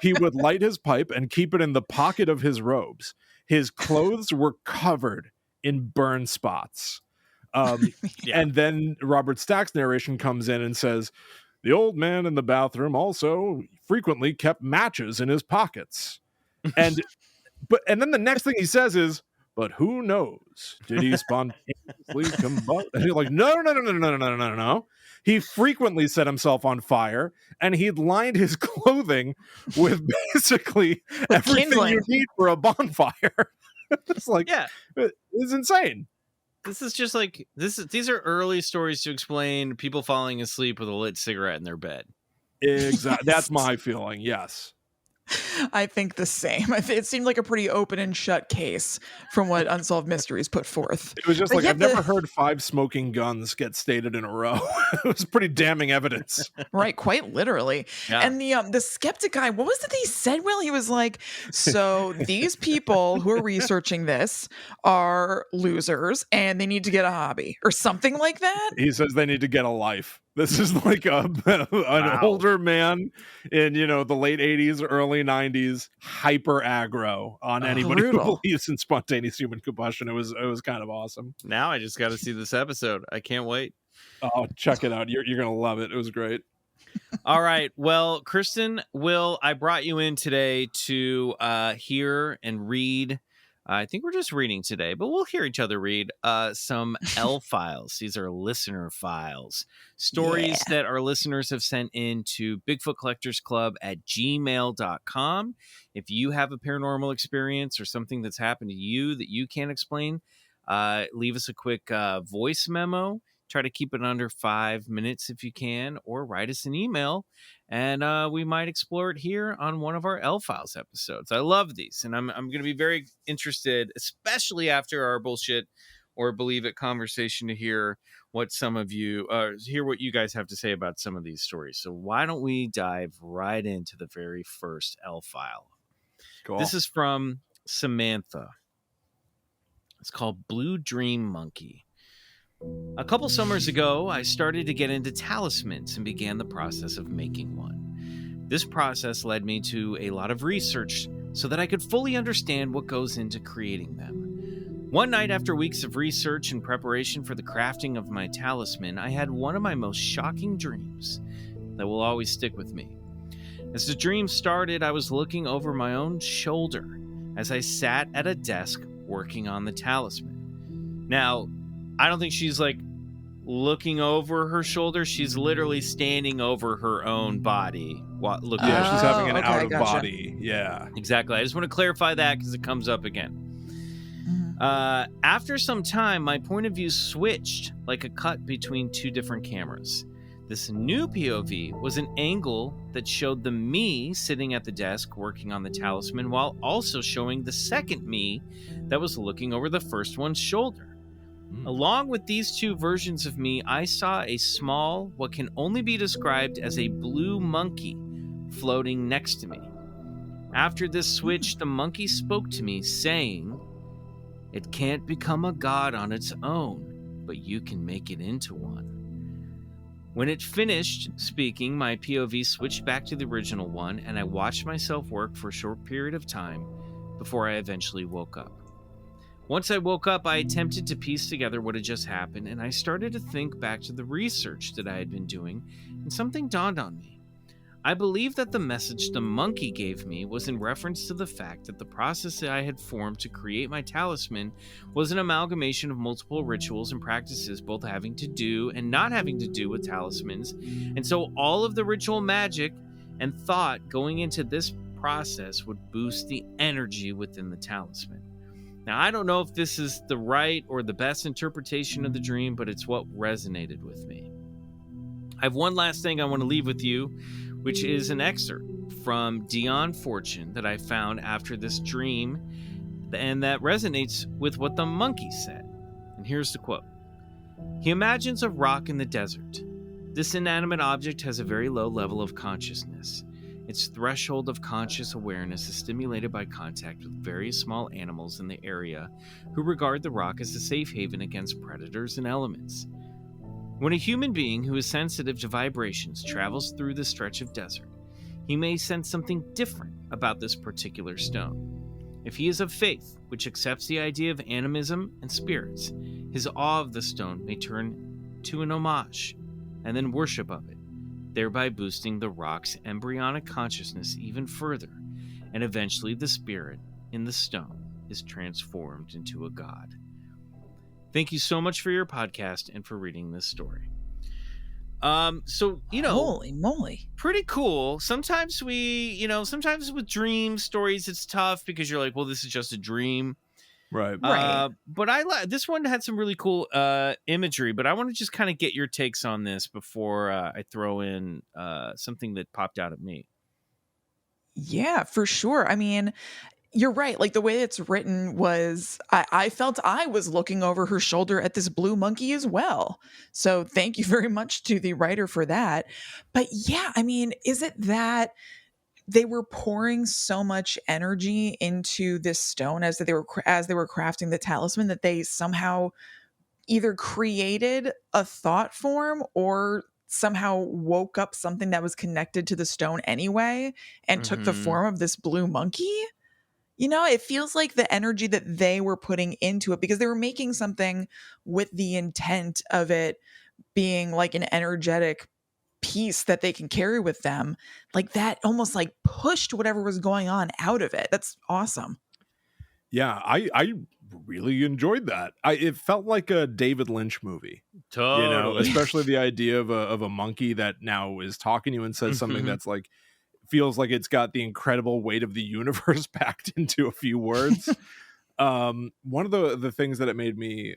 He would light his pipe and keep it in the pocket of his robes. His clothes were covered in burn spots. And then Robert Stack's narration comes in and says, the old man in the bathroom also frequently kept matches in his pockets. And then the next thing he says is, but who knows? Did he spontaneously combust? And you're like, no. He frequently set himself on fire, and he'd lined his clothing with basically everything kindling. you need for a bonfire. It's like, it's insane. This is just like these are early stories to explain people falling asleep with a lit cigarette in their bed. Exactly. That's my feeling. Yes. I think the same. It seemed like a pretty open and shut case from what Unsolved Mysteries put forth. It was just But like, yet I've never heard 5 smoking guns get stated in a row. It was pretty damning evidence. Right, quite literally. Yeah. And the skeptic guy, what was it he said, Will? He was like, so these people who are researching this are losers and they need to get a hobby or something like that. He says they need to get a life. This is like an older man in, the late 80s, early 90s, hyper aggro on anybody who Brutal. believes in spontaneous human combustion. It was kind of awesome. Now I just got to see this episode. I can't wait. Oh, check it out. You're going to love it. It was great. All right. Well, Kristen, Will, I brought you in today to hear and read I think we're just reading today, but we'll hear each other read some L files. These are listener files, stories that our listeners have sent in to BigfootCollectorsClub@gmail.com. If you have a paranormal experience or something that's happened to you that you can't explain, leave us a quick voice memo. Try to keep it under 5 minutes if you can, or write us an email, and we might explore it here on one of our L Files episodes. I love these, and I'm going to be very interested, especially after our bullshit or believe it conversation, to hear what some of you hear what you guys have to say about some of these stories. So why don't we dive right into the very first L File? Cool. This is from Samantha. It's called Blue Dream Monkey. A couple summers ago, I started to get into talismans and began the process of making one. This process led me to a lot of research so that I could fully understand what goes into creating them. One night, after weeks of research and preparation for the crafting of my talisman, I had one of my most shocking dreams that will always stick with me. As the dream started, I was looking over my own shoulder as I sat at a desk working on the talisman. Now, I don't think she's like looking over her shoulder. She's literally standing over her own body while looking. Yeah, she's having an okay, out of gotcha. body. Yeah, Exactly. I just want to clarify that because it comes up again. After some time, my point of view switched like a cut between two different cameras. This new POV was an angle that showed the me sitting at the desk working on the talisman while also showing the second me that was looking over the first one's shoulder. Along with these two versions of me, I saw a small, what can only be described as a blue monkey floating next to me. After this switch, the monkey spoke to me, saying, "It can't become a god on its own, but you can make it into one." When it finished speaking, my POV switched back to the original one, and I watched myself work for a short period of time before I eventually woke up. Once I woke up, I attempted to piece together what had just happened, and I started to think back to the research that I had been doing, and something dawned on me. I believe that the message the monkey gave me was in reference to the fact that the process that I had formed to create my talisman was an amalgamation of multiple rituals and practices, both having to do and not having to do with talismans, and so all of the ritual magic and thought going into this process would boost the energy within the talisman. Now, I don't know if this is the right or the best interpretation of the dream, but it's what resonated with me. I have one last thing I want to leave with you, which is an excerpt from Dion Fortune that I found after this dream, and that resonates with what the monkey said. And here's the quote. He imagines a rock in the desert. This inanimate object has a very low level of consciousness. Its threshold of conscious awareness is stimulated by contact with various small animals in the area who regard the rock as a safe haven against predators and elements. When a human being who is sensitive to vibrations travels through this stretch of desert, he may sense something different about this particular stone. If he is of faith, which accepts the idea of animism and spirits, his awe of the stone may turn to an homage and then worship of it, thereby boosting the rock's embryonic consciousness even further, and eventually the spirit in the stone is transformed into a god. Thank you so much for your podcast and for reading this story. So, Holy moly. pretty cool. Sometimes sometimes with dream stories, it's tough because you're like, well, this is just a dream. right. Right. But this one had some really cool imagery, but I want to just kind of get your takes on this before I throw in something that popped out at me. Yeah, for sure. I mean, you're right. Like the way it's written was, I felt I was looking over her shoulder at this blue monkey as well. So thank you very much to the writer for that. But yeah, I mean, is it that they were pouring so much energy into this stone as they were crafting the talisman that they somehow either created a thought form or somehow woke up something that was connected to the stone anyway and took the Mhm. form of this blue monkey? It feels like the energy that they were putting into it, because they were making something with the intent of it being like an energetic piece that they can carry with them, like that almost like pushed whatever was going on out of it. That's awesome. Yeah, I really enjoyed that. It felt like a David Lynch movie. Totally. Especially the idea of a monkey that now is talking to you and says something that's like feels like it's got the incredible weight of the universe packed into a few words. One of the things that it made me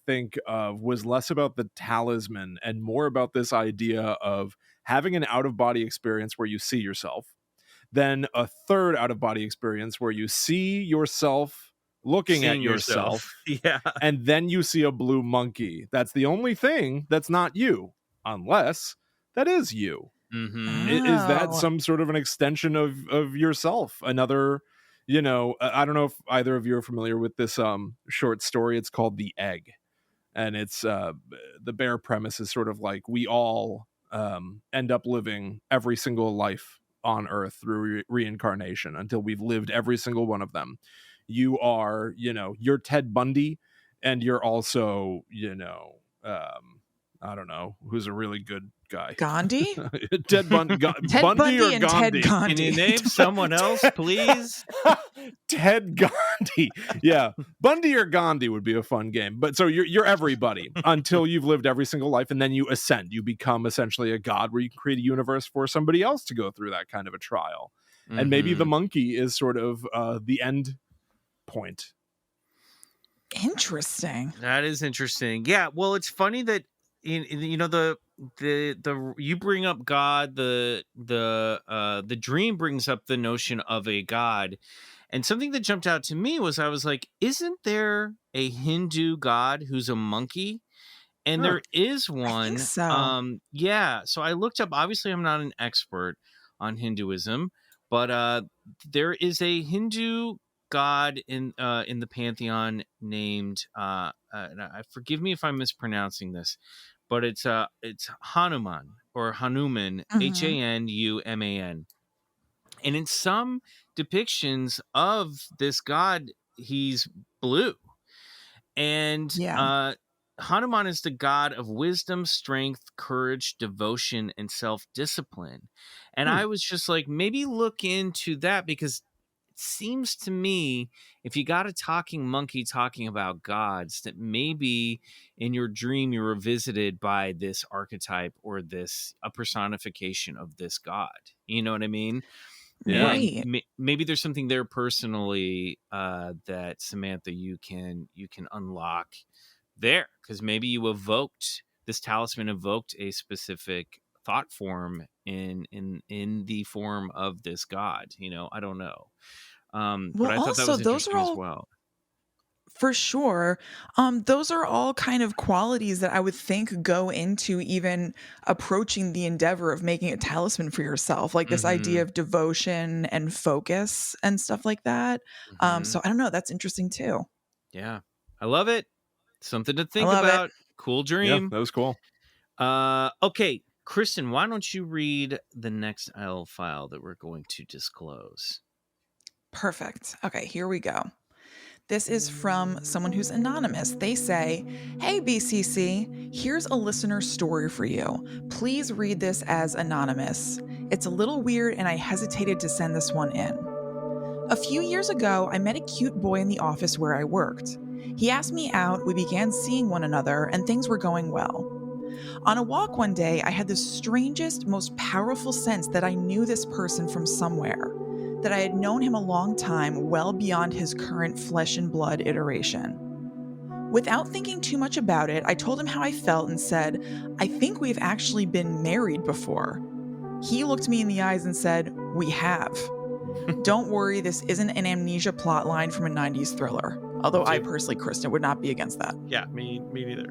think of was less about the talisman and more about this idea of having an out-of-body experience where you see yourself, then a third out-of-body experience where you see yourself looking at yourself. Yeah. And then you see a blue monkey. That's the only thing that's not you, unless that is you. Is that some sort of an extension of yourself? Another, I don't know if either of you are familiar with this short story. It's called The Egg. And it's the bare premise is sort of like we all end up living every single life on Earth through reincarnation until we've lived every single one of them. You are, you're Ted Bundy, and you're also, I don't know, who's a really good guy. Gandhi? Ted Bundy. Ted Bundy or and Gandhi? Ted Gandhi. Can you name someone else, please? Ted Gandhi. Yeah. Bundy or Gandhi would be a fun game. But so you're everybody until you've lived every single life, and then you ascend. You become essentially a god where you can create a universe for somebody else to go through that kind of a trial. And maybe the monkey is sort of the end point. Interesting. That is interesting. Yeah. Well, it's funny that the you bring up God, the dream brings up the notion of a god, and something that jumped out to me was I was like, isn't there a Hindu god who's a monkey? And there is one. I think so. Yeah. So I looked up. Obviously, I'm not an expert on Hinduism, but there is a Hindu god in the pantheon named forgive me if I'm mispronouncing this, but it's Hanuman or Hanuman, Hanuman. And in some depictions of this god, he's blue. And Hanuman is the god of wisdom, strength, courage, devotion, and self-discipline. And I was just like, maybe look into that, because it seems to me if you got a talking monkey talking about gods, that maybe in your dream you were visited by this archetype or a personification of this god. You know what I mean? Yeah. Right. Maybe there's something there personally that Samantha you can unlock there, because maybe you this talisman evoked a specific thought form in the form of this god. I don't know. But I thought that was interesting as well. For sure. Those are all kind of qualities that I would think go into even approaching the endeavor of making a talisman for yourself, like this idea of devotion and focus and stuff like that. So I don't know. That's interesting too. Yeah. I love it. Something to think about. Cool dream. Yeah, that was cool. Okay. Kristen, why don't you read the next IL file that we're going to disclose? Perfect. Okay, here we go. This is from someone who's anonymous. They say, "Hey BCC, here's a listener story for you. Please read this as anonymous. It's a little weird and I hesitated to send this one in. A few years ago, I met a cute boy in the office where I worked. He asked me out, we began seeing one another, and things were going well. On a walk one day, I had the strangest, most powerful sense that I knew this person from somewhere, that I had known him a long time, well beyond his current flesh and blood iteration. Without thinking too much about it, I told him how I felt and said, I think we've actually been married before. He looked me in the eyes and said, we have. Don't worry, this isn't an amnesia plotline from a 90s thriller. Although I personally, Kristen, would not be against that. Yeah, me neither.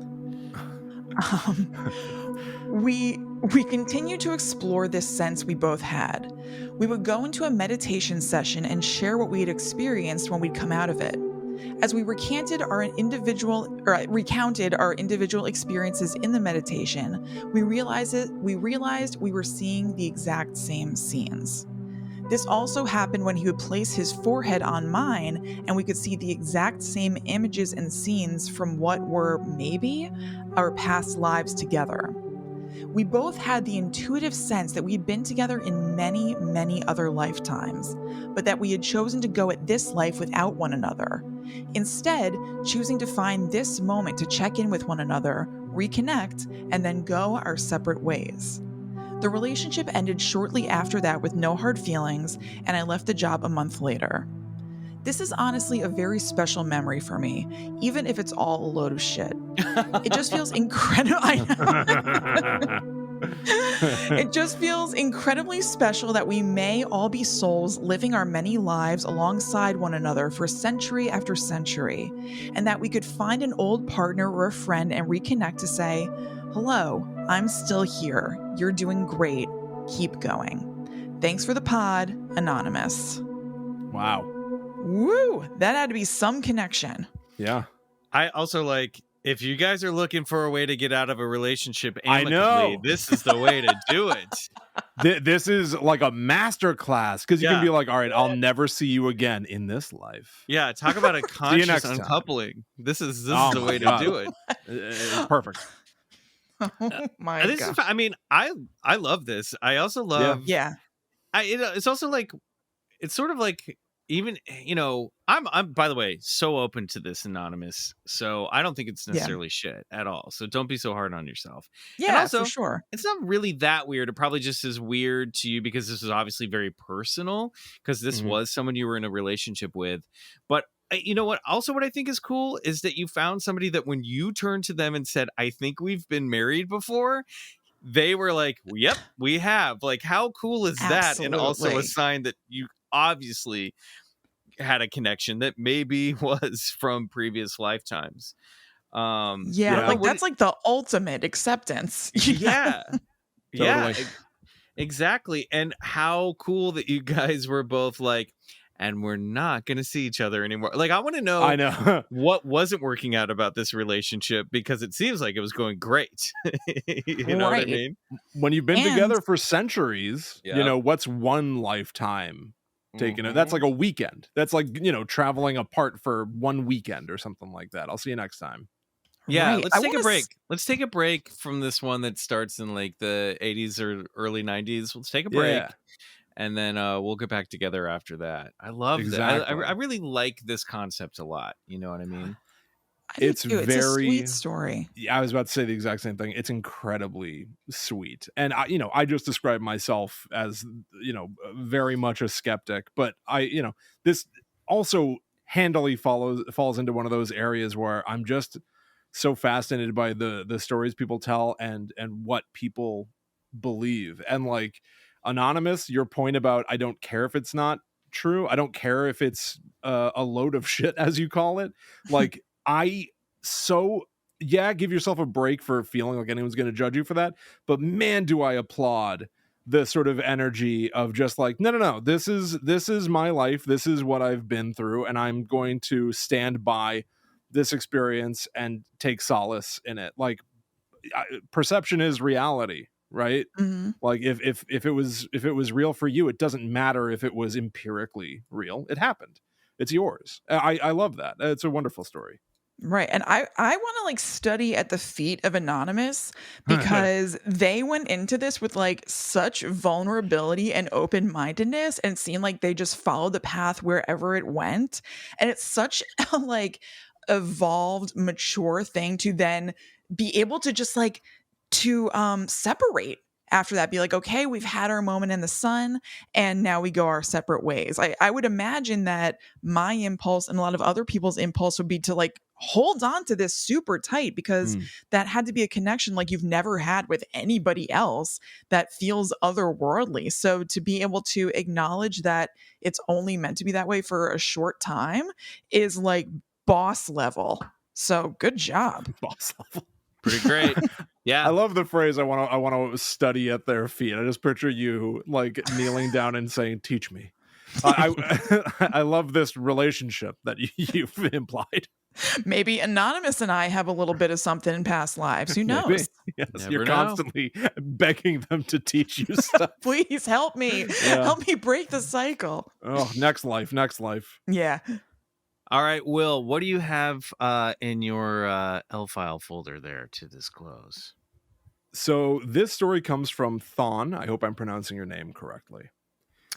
We continue to explore this sense we both had. We would go into a meditation session and share what we had experienced when we'd come out of it. As we recounted our individual experiences in the meditation, we realized we were seeing the exact same scenes. This also happened when he would place his forehead on mine, and we could see the exact same images and scenes from what were maybe our past lives together. We both had the intuitive sense that we had been together in many, many other lifetimes, but that we had chosen to go at this life without one another. Instead, choosing to find this moment to check in with one another, reconnect, and then go our separate ways. The relationship ended shortly after that with no hard feelings, and I left the job a month later. This is honestly a very special memory for me, even if it's all a load of shit. It just feels incredible. I know. It just feels incredibly special that we may all be souls living our many lives alongside one another for century after century, and that we could find an old partner or a friend and reconnect to say, "Hello, I'm still here. You're doing great. Keep going. Thanks for the pod, Anonymous." Wow. Woo! That had to be some connection. Yeah. I also like, if you guys are looking for a way to get out of a relationship I amicably, know. this is the way to do it. This is like a master class, because you can Yeah. be like, all right, I'll never see you again in this life. Yeah, talk about a conscious next time. uncoupling. This is Oh the my way God. to do it. It's perfect. Oh my This God. is, I mean, I love this. I also love. Yeah. It's also like, it's sort of like, even, you know, I'm by the way so open to this, Anonymous, so I don't think it's necessarily shit at all, so don't be so hard on yourself. And Yeah, also, for sure. it's not really that weird. It probably just is weird to you because this is obviously very personal, because this was someone you were in a relationship with. But you know what, also what I think is cool is that you found somebody that when you turned to them and said, "I think we've been married before," they were like, "Yep, we have." Like, how cool is that? And also a Absolutely. sign that you obviously had a connection that maybe was from previous lifetimes. Yeah, Yeah. like that's like the ultimate acceptance. you know? Yeah. Yeah, Totally. exactly. And how cool that you guys were both like, and we're not going to see each other anymore. Like, I want to know, I know. what wasn't working out about this relationship, because it seems like it was going great. You know what I Right. mean? When you've been And- together for centuries, you Yep. know, what's one lifetime taken? Mhm. That's like a weekend. That's like, you know, traveling apart for one weekend or something like that. I'll see you next time. Yeah, Right. let's I take a wanna break. Let's take a break from this one that starts in like the 80s or early 90s. Let's take a break. Yeah. And then we'll get back together after that. I love that. Exactly. I really like this concept a lot. You know what I mean? I do It's too. It's a very- sweet story. Yeah, I was about to say the exact same thing. It's incredibly sweet. And I, you know, I just describe myself as, you know, very much a skeptic, but I, you know, this also handily falls into one of those areas where I'm just so fascinated by the stories people tell and what people believe. And like, Anonymous, your point about I don't care if it's not true, I don't care if it's a load of shit, as you call it, like give yourself a break for feeling like anyone's going to judge you for that, but man, do I applaud the sort of energy of just like, no, this is my life, this is what I've been through, and I'm going to stand by this experience and take solace in it. Like, perception is reality, right? Mhm. Like, if it was real for you, it doesn't matter if it was empirically real. It happened. It's yours. I love that. It's a wonderful story. Right. And I want to like study at the feet of Anonymous, because they went into this with like such vulnerability and open-mindedness, and it seemed like they just followed the path wherever it went. And it's such a like evolved, mature thing to then be able to just like to separate after that, be like, okay, we've had our moment in the sun and now we go our separate ways. I would imagine that my impulse and a lot of other people's impulse would be to like hold on to this super tight, because that had to be a connection like you've never had with anybody else that feels otherworldly. So to be able to acknowledge that it's only meant to be that way for a short time is like boss level. So good job. Boss level. Pretty great. Yeah. I love the phrase I want to study at their feet. I just picture you like kneeling down and saying, "Teach me." I love this relationship that you've implied. Maybe Anonymous and I have a little bit of something in past lives. Who knows? Maybe. Yes, Never you're know. constantly begging them to teach you stuff. Please help me. Yeah. Help me break the cycle. Oh, next life. Yeah. All right, Will, what do you have in your L file folder there to disclose? So this story comes from Thon. I hope I'm pronouncing your name correctly.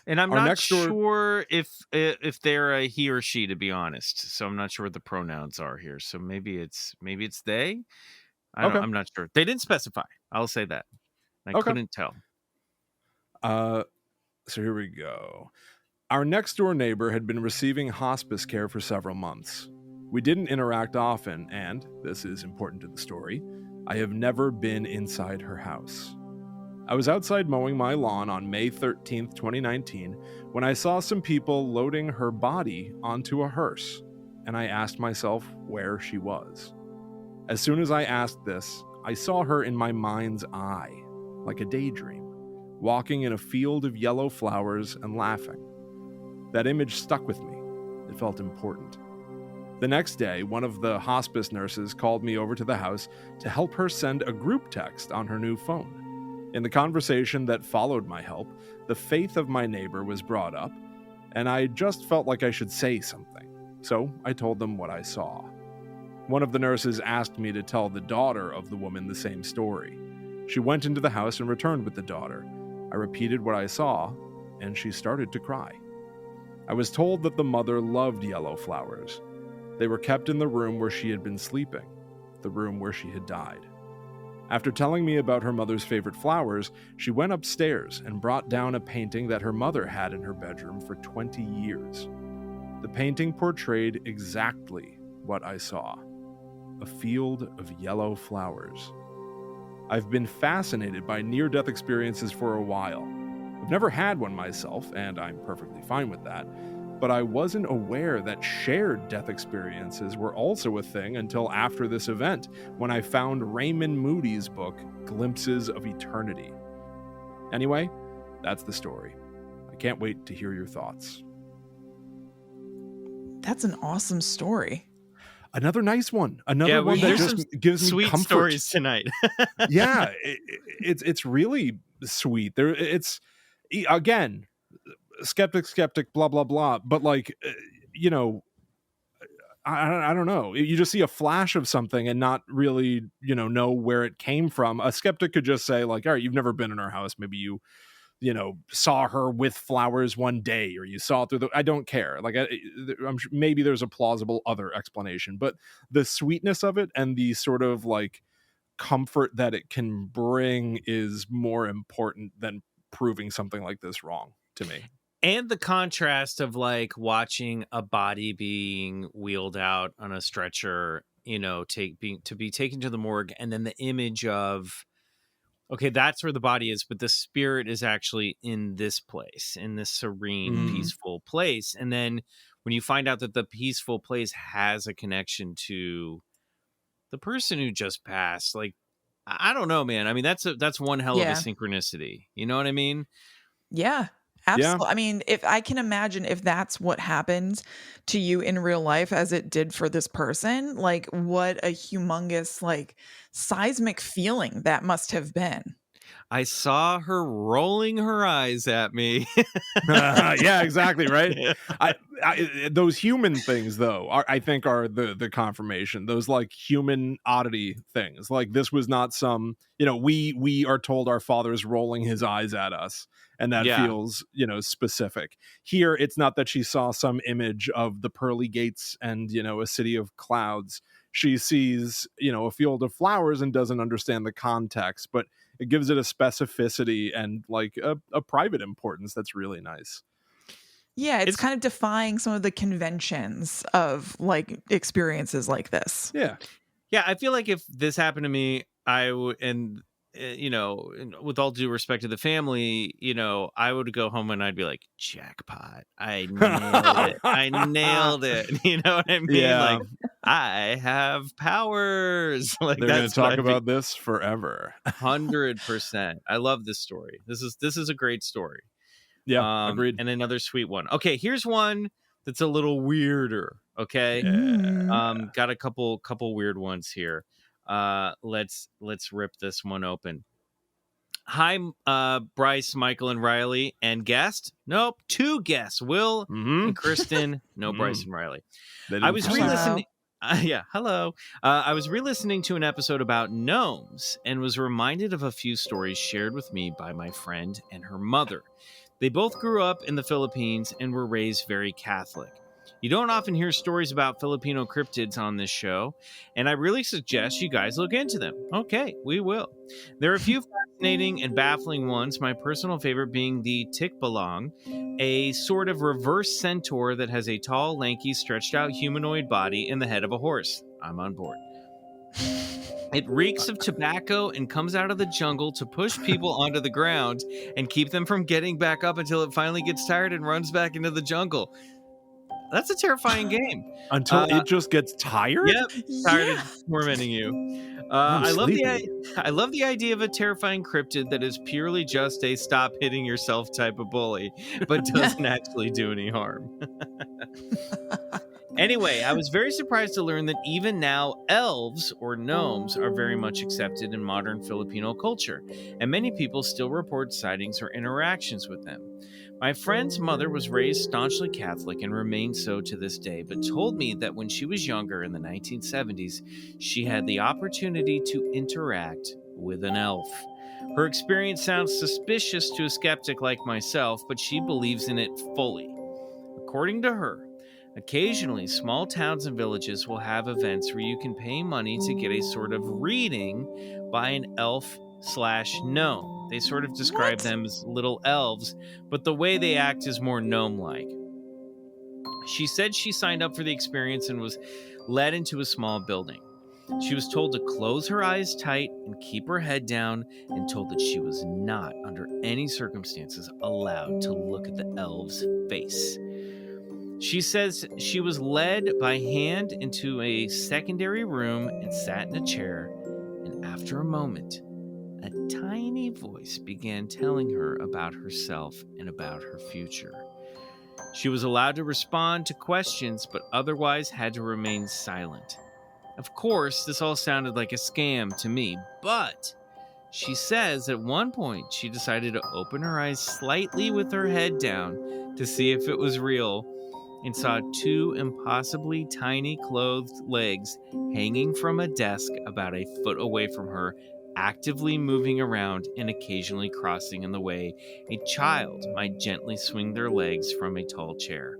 And I'm Our not next door- sure if they're a he or she, to be honest. So I'm not sure what the pronouns are here. So maybe it's they. I'm not sure. They didn't specify. I'll say that. I couldn't tell. So here we go. Our next door neighbor had been receiving hospice care for several months. We didn't interact often, and this is important to the story, I have never been inside her house. I was outside mowing my lawn on May 13th, 2019, when I saw some people loading her body onto a hearse, and I asked myself where she was. As soon as I asked this, I saw her in my mind's eye, like a daydream, walking in a field of yellow flowers and laughing. That image stuck with me. It felt important. The next day, one of the hospice nurses called me over to the house to help her send a group text on her new phone. In the conversation that followed my help, the faith of my neighbor was brought up, and I just felt like I should say something. So I told them what I saw. One of the nurses asked me to tell the daughter of the woman the same story. She went into the house and returned with the daughter. I repeated what I saw, and she started to cry. I was told that the mother loved yellow flowers. They were kept in the room where she had been sleeping, the room where she had died. After telling me about her mother's favorite flowers, she went upstairs and brought down a painting that her mother had in her bedroom for 20 years. The painting portrayed exactly what I saw: a field of yellow flowers. I've been fascinated by near-death experiences for a while. I've never had one myself, and I'm perfectly fine with that, but I wasn't aware that shared death experiences were also a thing until after this event, when I found Raymond Moody's book, Glimpses of Eternity. Anyway, that's the story. I can't wait to hear your thoughts. That's an awesome story. Another nice one. Another one that just gives me sweet comfort. Stories tonight. Yeah, it's really sweet. It's again, skeptic, blah blah blah. But like, you know, I don't know. You just see a flash of something and not really, know where it came from. A skeptic could just say like, all right, you've never been in our house. Maybe you saw her with flowers one day, or you saw it through I don't care. Like, I'm sure maybe there's a plausible other explanation, but the sweetness of it and the sort of like comfort that it can bring is more important than proving something like this wrong to me. And the contrast of like watching a body being wheeled out on a stretcher, to be taken to the morgue, and then the image of, okay, that's where the body is, but the spirit is actually in this place, in this serene, peaceful place. And then when you find out that the peaceful place has a connection to the person who just passed, like, I don't know, man. I mean, that's one hell of a synchronicity. You know what I mean? Yeah. Absolutely. Yeah. I mean, if I can imagine if that's what happened to you in real life as it did for this person, like what a humongous, like seismic feeling that must have been. I saw her rolling her eyes at me. Yeah, exactly. Right. Those human things, though, I think are the confirmation. Those like human oddity things. Like this was not some, we are told our father's rolling his eyes at us, and that feels, specific. Here, it's not that she saw some image of the pearly gates and, a city of clouds. She sees, a field of flowers and doesn't understand the context, but it gives it a specificity and like a private importance that's really nice. Yeah, it's kind of defying some of the conventions of like experiences like this. Yeah. Yeah, I feel like if this happened to me, I would, and with all due respect to the family, I would go home and I'd be like, jackpot. I nailed it. I nailed it. You know what I mean? Yeah. Like, I have powers. Like, they're going to talk about this forever. 100%. I love this story. This is a great story. Yeah, agreed. And another sweet one. Okay, here's one that's a little weirder. Okay, got a couple weird ones here. Let's rip this one open. Hi, Bryce, Michael, and Riley, and guest. Nope, two guests, Will and Kristen. No, Bryce and Riley. I was re-listening. Hello. I was re-listening to an episode about gnomes and was reminded of a few stories shared with me by my friend and her mother. They both grew up in the Philippines and were raised very Catholic. You don't often hear stories about Filipino cryptids on this show, and I really suggest you guys look into them. Okay, we will. There are a few fascinating and baffling ones, my personal favorite being the Tikbalang, a sort of reverse centaur that has a tall, lanky, stretched out humanoid body and the head of a horse. I'm on board. It reeks of tobacco and comes out of the jungle to push people onto the ground and keep them from getting back up until it finally gets tired and runs back into the jungle. That's a terrifying game. Until it just gets tired? Yep, tired of tormenting you. I love the idea of a terrifying cryptid that is purely just a stop hitting yourself type of bully, but doesn't actually do any harm. Anyway, I was very surprised to learn that even now, elves or gnomes are very much accepted in modern Filipino culture, and many people still report sightings or interactions with them. My friend's mother was raised staunchly Catholic and remains so to this day, but told me that when she was younger in the 1970s, she had the opportunity to interact with an elf. Her experience sounds suspicious to a skeptic like myself, but she believes in it fully. According to her, occasionally small towns and villages will have events where you can pay money to get a sort of reading by an elf/gnome. They sort of describe them as little elves, but the way they act is more gnome-like. She said she signed up for the experience and was led into a small building. She was told to close her eyes tight and keep her head down, and told that she was not, under any circumstances, allowed to look at the elf's face. She says she was led by hand into a secondary room and sat in a chair, and after a moment, a tiny voice began telling her about herself and about her future. She was allowed to respond to questions, but otherwise had to remain silent. Of course, this all sounded like a scam to me, but she says at one point she decided to open her eyes slightly with her head down to see if it was real, and saw two impossibly tiny clothed legs hanging from a desk about a foot away from her, actively moving around and occasionally crossing in the way a child might gently swing their legs from a tall chair.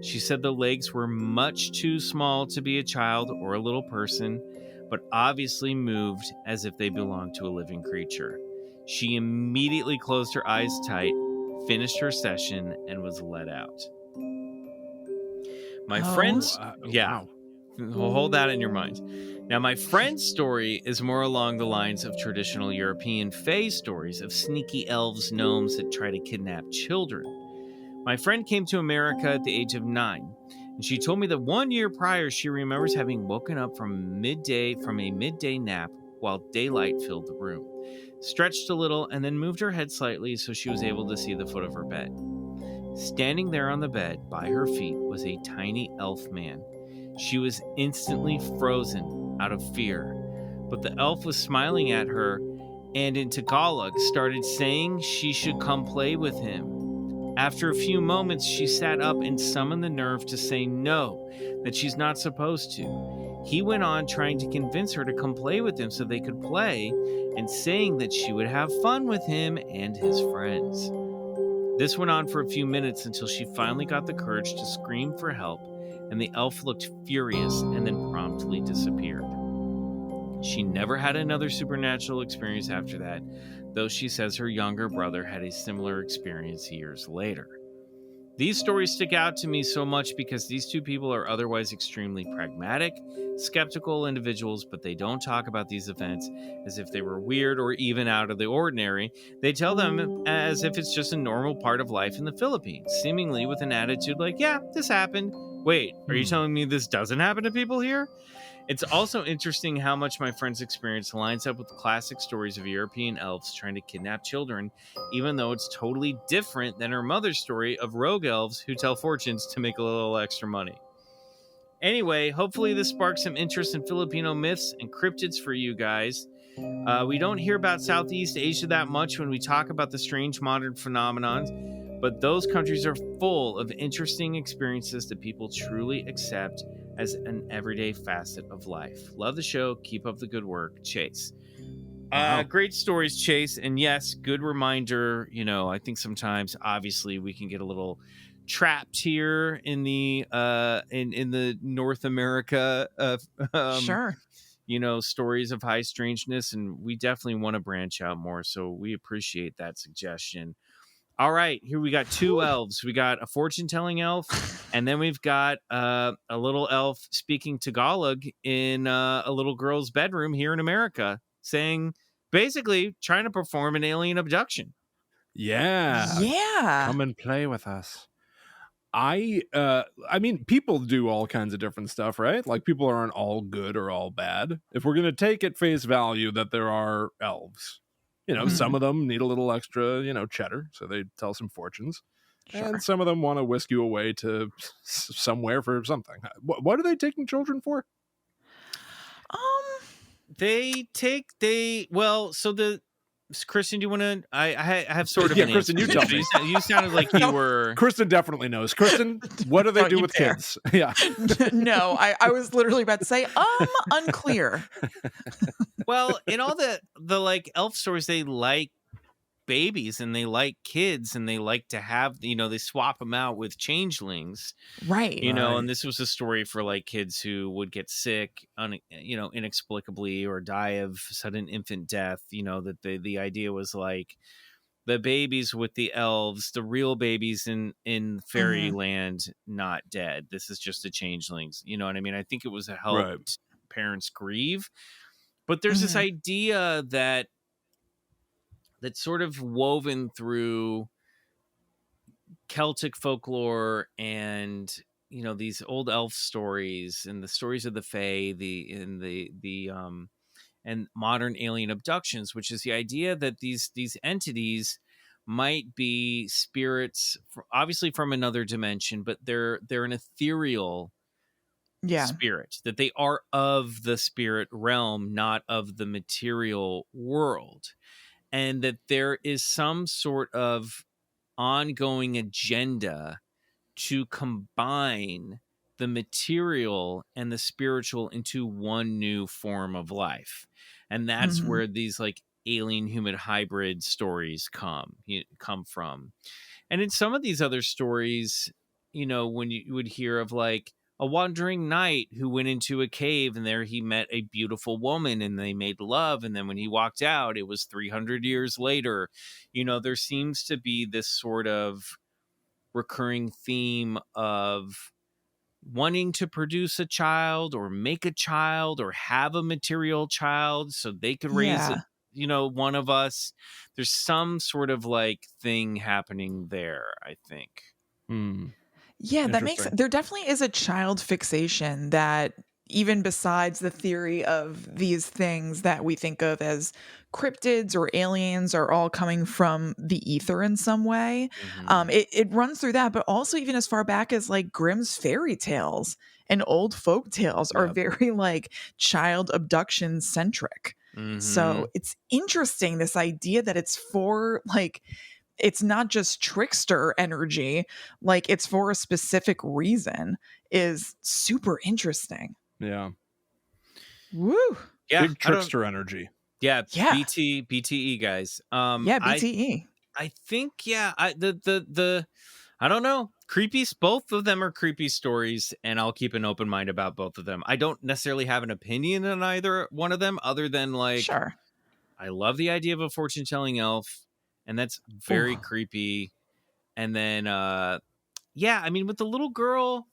She said the legs were much too small to be a child or a little person, but obviously moved as if they belonged to a living creature. She immediately closed her eyes tight, finished her session, and was let out. My friend's... Wow. Well, hold that in your mind. Now, my friend's story is more along the lines of traditional European fae stories of sneaky elves, gnomes that try to kidnap children. My friend came to America at the age of 9, and she told me that 1 year prior, she remembers having woken up from a midday nap while daylight filled the room, stretched a little, and then moved her head slightly so she was able to see the foot of her bed. Standing there on the bed by her feet was a tiny elf man. She was instantly frozen out of fear, but the elf was smiling at her and in Tagalog started saying she should come play with him. After a few moments, she sat up and summoned the nerve to say no, that she's not supposed to. He went on trying to convince her to come play with him so they could play, and saying that she would have fun with him and his friends. This went on for a few minutes until she finally got the courage to scream for help, and the elf looked furious and then promptly disappeared. She never had another supernatural experience after that, though she says her younger brother had a similar experience years later. These stories stick out to me so much because these two people are otherwise extremely pragmatic, skeptical individuals, but they don't talk about these events as if they were weird or even out of the ordinary. They tell them as if it's just a normal part of life in the Philippines, seemingly with an attitude like, yeah, this happened. Wait, are you telling me this doesn't happen to people here? It's also interesting how much my friend's experience lines up with classic stories of European elves trying to kidnap children, even though it's totally different than her mother's story of rogue elves who tell fortunes to make a little extra money. Anyway, hopefully this sparks some interest in Filipino myths and cryptids for you guys. We don't hear about Southeast Asia that much when we talk about the strange modern phenomenons, but those countries are full of interesting experiences that people truly accept as an everyday facet of life. Love the show. Keep up the good work, Chase. Wow. Great stories, Chase. And yes, good reminder. I think sometimes, obviously, we can get a little trapped here in the in the North America Sure. stories of high strangeness, and we definitely want to branch out more. So we appreciate that suggestion. All right, here we got two elves. We got a fortune-telling elf, and then we've got a little elf speaking Tagalog in a little girl's bedroom here in America, basically trying to perform an alien abduction. Yeah. Yeah. Come and play with us. I mean, people do all kinds of different stuff, right? Like, people aren't all good or all bad. If we're going to take at face value that there are elves, some of them need a little extra, cheddar, so they tell some fortunes. Sure. And some of them want to whisk you away to somewhere for something. What are they taking children for? Kristen, do you want to? I have sort of Yeah, an Kristen, answer. you tell me. You sounded like you were. Kristen definitely knows. Kristen, what do they Don't do you with dare. kids? Yeah. No, I was literally about to say, unclear. Well, in all the like elf stories, they like babies and they like kids and they like to have, they swap them out with changelings, Right. and this was a story for like kids who would get sick, inexplicably or die of sudden infant death. That the idea was like the babies with the elves, the real babies in fairyland, not dead. This is just the changelings. You know what I mean? I think it was a helped parents grieve. But there's this idea that's sort of woven through Celtic folklore and these old elf stories and the stories of the Fae, and modern alien abductions, which is the idea that these entities might be spirits, obviously from another dimension, but they're an ethereal spirit, that they are of the spirit realm, not of the material world, and that there is some sort of ongoing agenda to combine the material and the spiritual into one new form of life. And that's where these like alien human hybrid stories come from. And in some of these other stories, when you would hear of like a wandering knight who went into a cave and there he met a beautiful woman and they made love. And then when he walked out, it was 300 years later. There seems to be this sort of recurring theme of wanting to produce a child or make a child or have a material child so they could raise one of us. There's some sort of like thing happening there, I think. Yeah, that makes there definitely is a child fixation that even besides the theory of these things that we think of as cryptids or aliens are all coming from the ether in some way. It runs through that, but also even as far back as like Grimm's fairy tales and old folk tales are very like child abduction centric. So it's interesting, this idea that it's for like, it's not just trickster energy, like it's for a specific reason is super interesting. Yeah. Woo. Yeah. Big trickster energy. Yeah. Yeah. BTE guys. Yeah, BTE. I think, I don't know. Both of them are creepy stories, and I'll keep an open mind about both of them. I don't necessarily have an opinion on either one of them, other than like, I love the idea of a fortune telling elf, and that's very creepy. And then, I mean, with the little girl,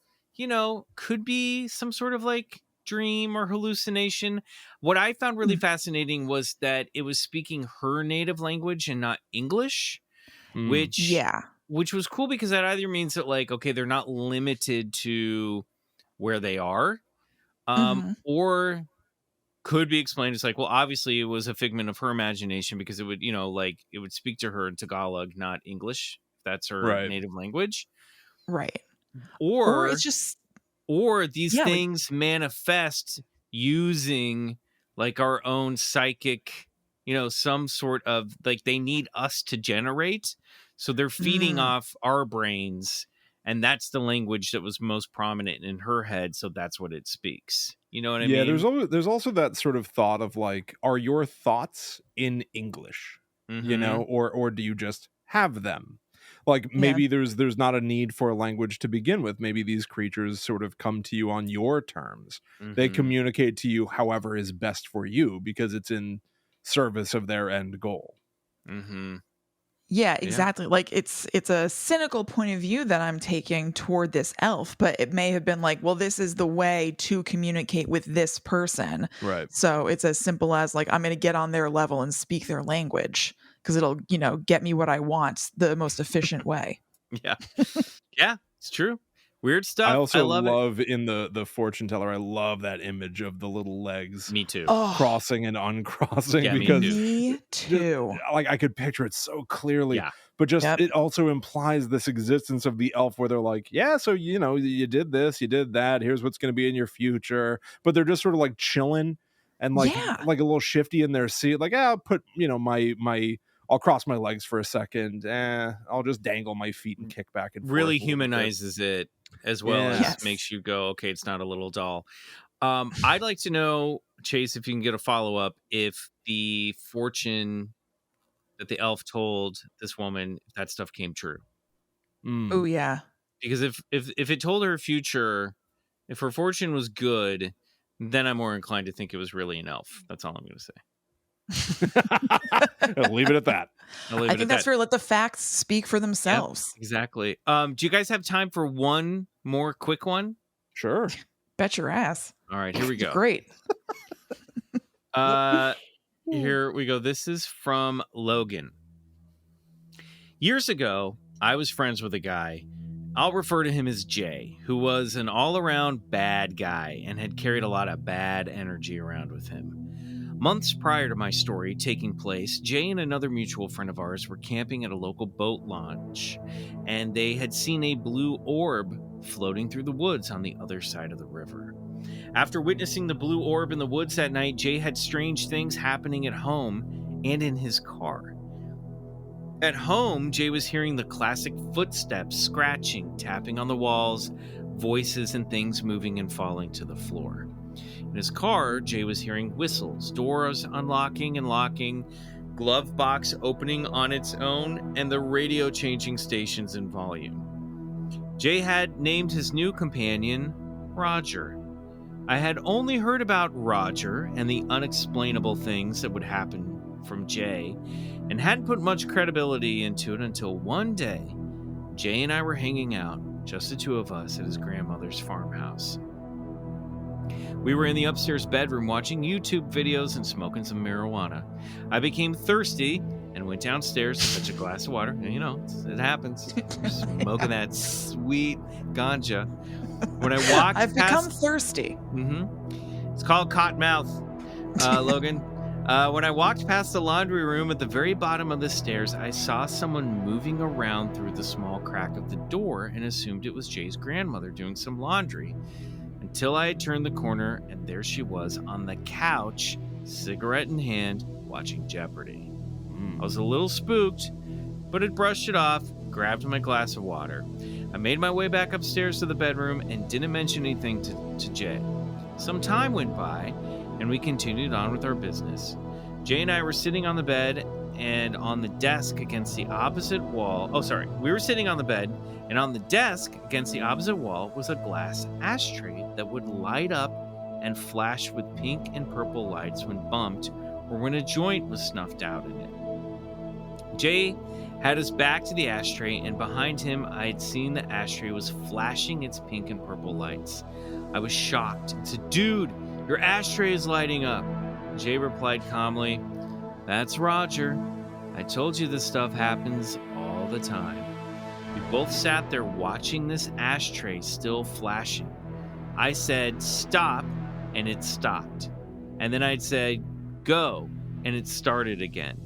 could be some sort of like dream or hallucination. What I found really fascinating was that it was speaking her native language and not English, which was cool, because that either means that like, okay, they're not limited to where they are, or could be explained as like, well, obviously it was a figment of her imagination, because it would, like it would speak to her in Tagalog, not English. That's her native language. Right. Or it's just, or these things manifest using like our own psychic, some sort of like, they need us to generate. So they're feeding off our brains and that's the language that was most prominent in her head, so that's what it speaks. You know what I Yeah, mean? there's also that sort of thought of like, are your thoughts in English? You know, or do you just have them? Like maybe there's not a need for a language to begin with. Maybe these creatures sort of come to you on your terms. They communicate to you however is best for you because it's in service of their end goal. Yeah, exactly. Like it's a cynical point of view that I'm taking toward this elf, but it may have been like, well, this is the way to communicate with this person. Right. So it's as simple as like, I'm going to get on their level and speak their language because it'll, get me what I want the most efficient way. Yeah. Yeah, it's true. Weird stuff. I also love it. in the fortune teller, I love that image of the little legs Me too. crossing and uncrossing Yeah, because me too. like I could picture it so clearly. Yeah. But just it also implies this existence of the elf where they're like, yeah, so you did this, you did that, here's what's gonna be in your future. But they're just sort of like chilling and like a little shifty in their seat, like, I'll put, my I'll cross my legs for a second. I'll just dangle my feet and kick back and forth. Really humanizes it as well as Yes. makes you go, okay, it's not a little doll. I'd like to know, Chase, if you can get a follow-up, if the fortune that the elf told this woman, if that stuff came true. Oh yeah. Because if it told her future, if her fortune was good, then I'm more inclined to think it was really an elf. That's all I'm going to say. I'll leave it at that. I think that's fair. Let the facts speak for themselves. Yep, exactly. Do you guys have time for one more quick one? Sure. Bet your ass. All right, here we go. Great. Here we go. This is from Logan. Years ago, I was friends with a guy. I'll refer to him as Jay, who was an all-around bad guy and had carried a lot of bad energy around with him. Months prior to my story taking place, Jay and another mutual friend of ours were camping at a local boat launch, and they had seen a blue orb floating through the woods on the other side of the river. After witnessing the blue orb in the woods that night, Jay had strange things happening at home and in his car. At home, Jay was hearing the classic footsteps, scratching, tapping on the walls, voices and things moving and falling to the floor. In his car, Jay was hearing whistles, doors unlocking and locking, glove box opening on its own, and the radio changing stations in volume. Jay had named his new companion Roger. I had only heard about Roger and the unexplainable things that would happen from Jay, and hadn't put much credibility into it until one day, Jay and I were hanging out, just the two of us, at his grandmother's farmhouse. We were in the upstairs bedroom watching YouTube videos and smoking some marijuana. I became thirsty and went downstairs to fetch a glass of water. It happens. Smoking that sweet ganja. When I walked I've become thirsty. It's called Cottonmouth, Logan. When I walked past the laundry room at the very bottom of the stairs, I saw someone moving around through the small crack of the door and assumed it was Jay's grandmother doing some laundry. Until I had turned the corner, and there she was on the couch, cigarette in hand, watching Jeopardy. I was a little spooked, but had brushed it off, grabbed my glass of water. I made my way back upstairs to the bedroom and didn't mention anything to Jay. Some time went by, and we continued on with our business. Jay and I were sitting on the bed and on the desk against the opposite wall. We were sitting on the bed, and on the desk against the opposite wall was a glass ashtray that would light up and flash with pink and purple lights when bumped or when a joint was snuffed out in it. Jay had his back to the ashtray, and behind him I had seen the ashtray was flashing its pink and purple lights. I was shocked and said, "Dude, your ashtray is lighting up." Jay replied calmly, "That's Roger. I told you this stuff happens all the time." We both sat there watching this ashtray still flashing. I said, "Stop," and it stopped. And then I'd say, "Go," and it started again.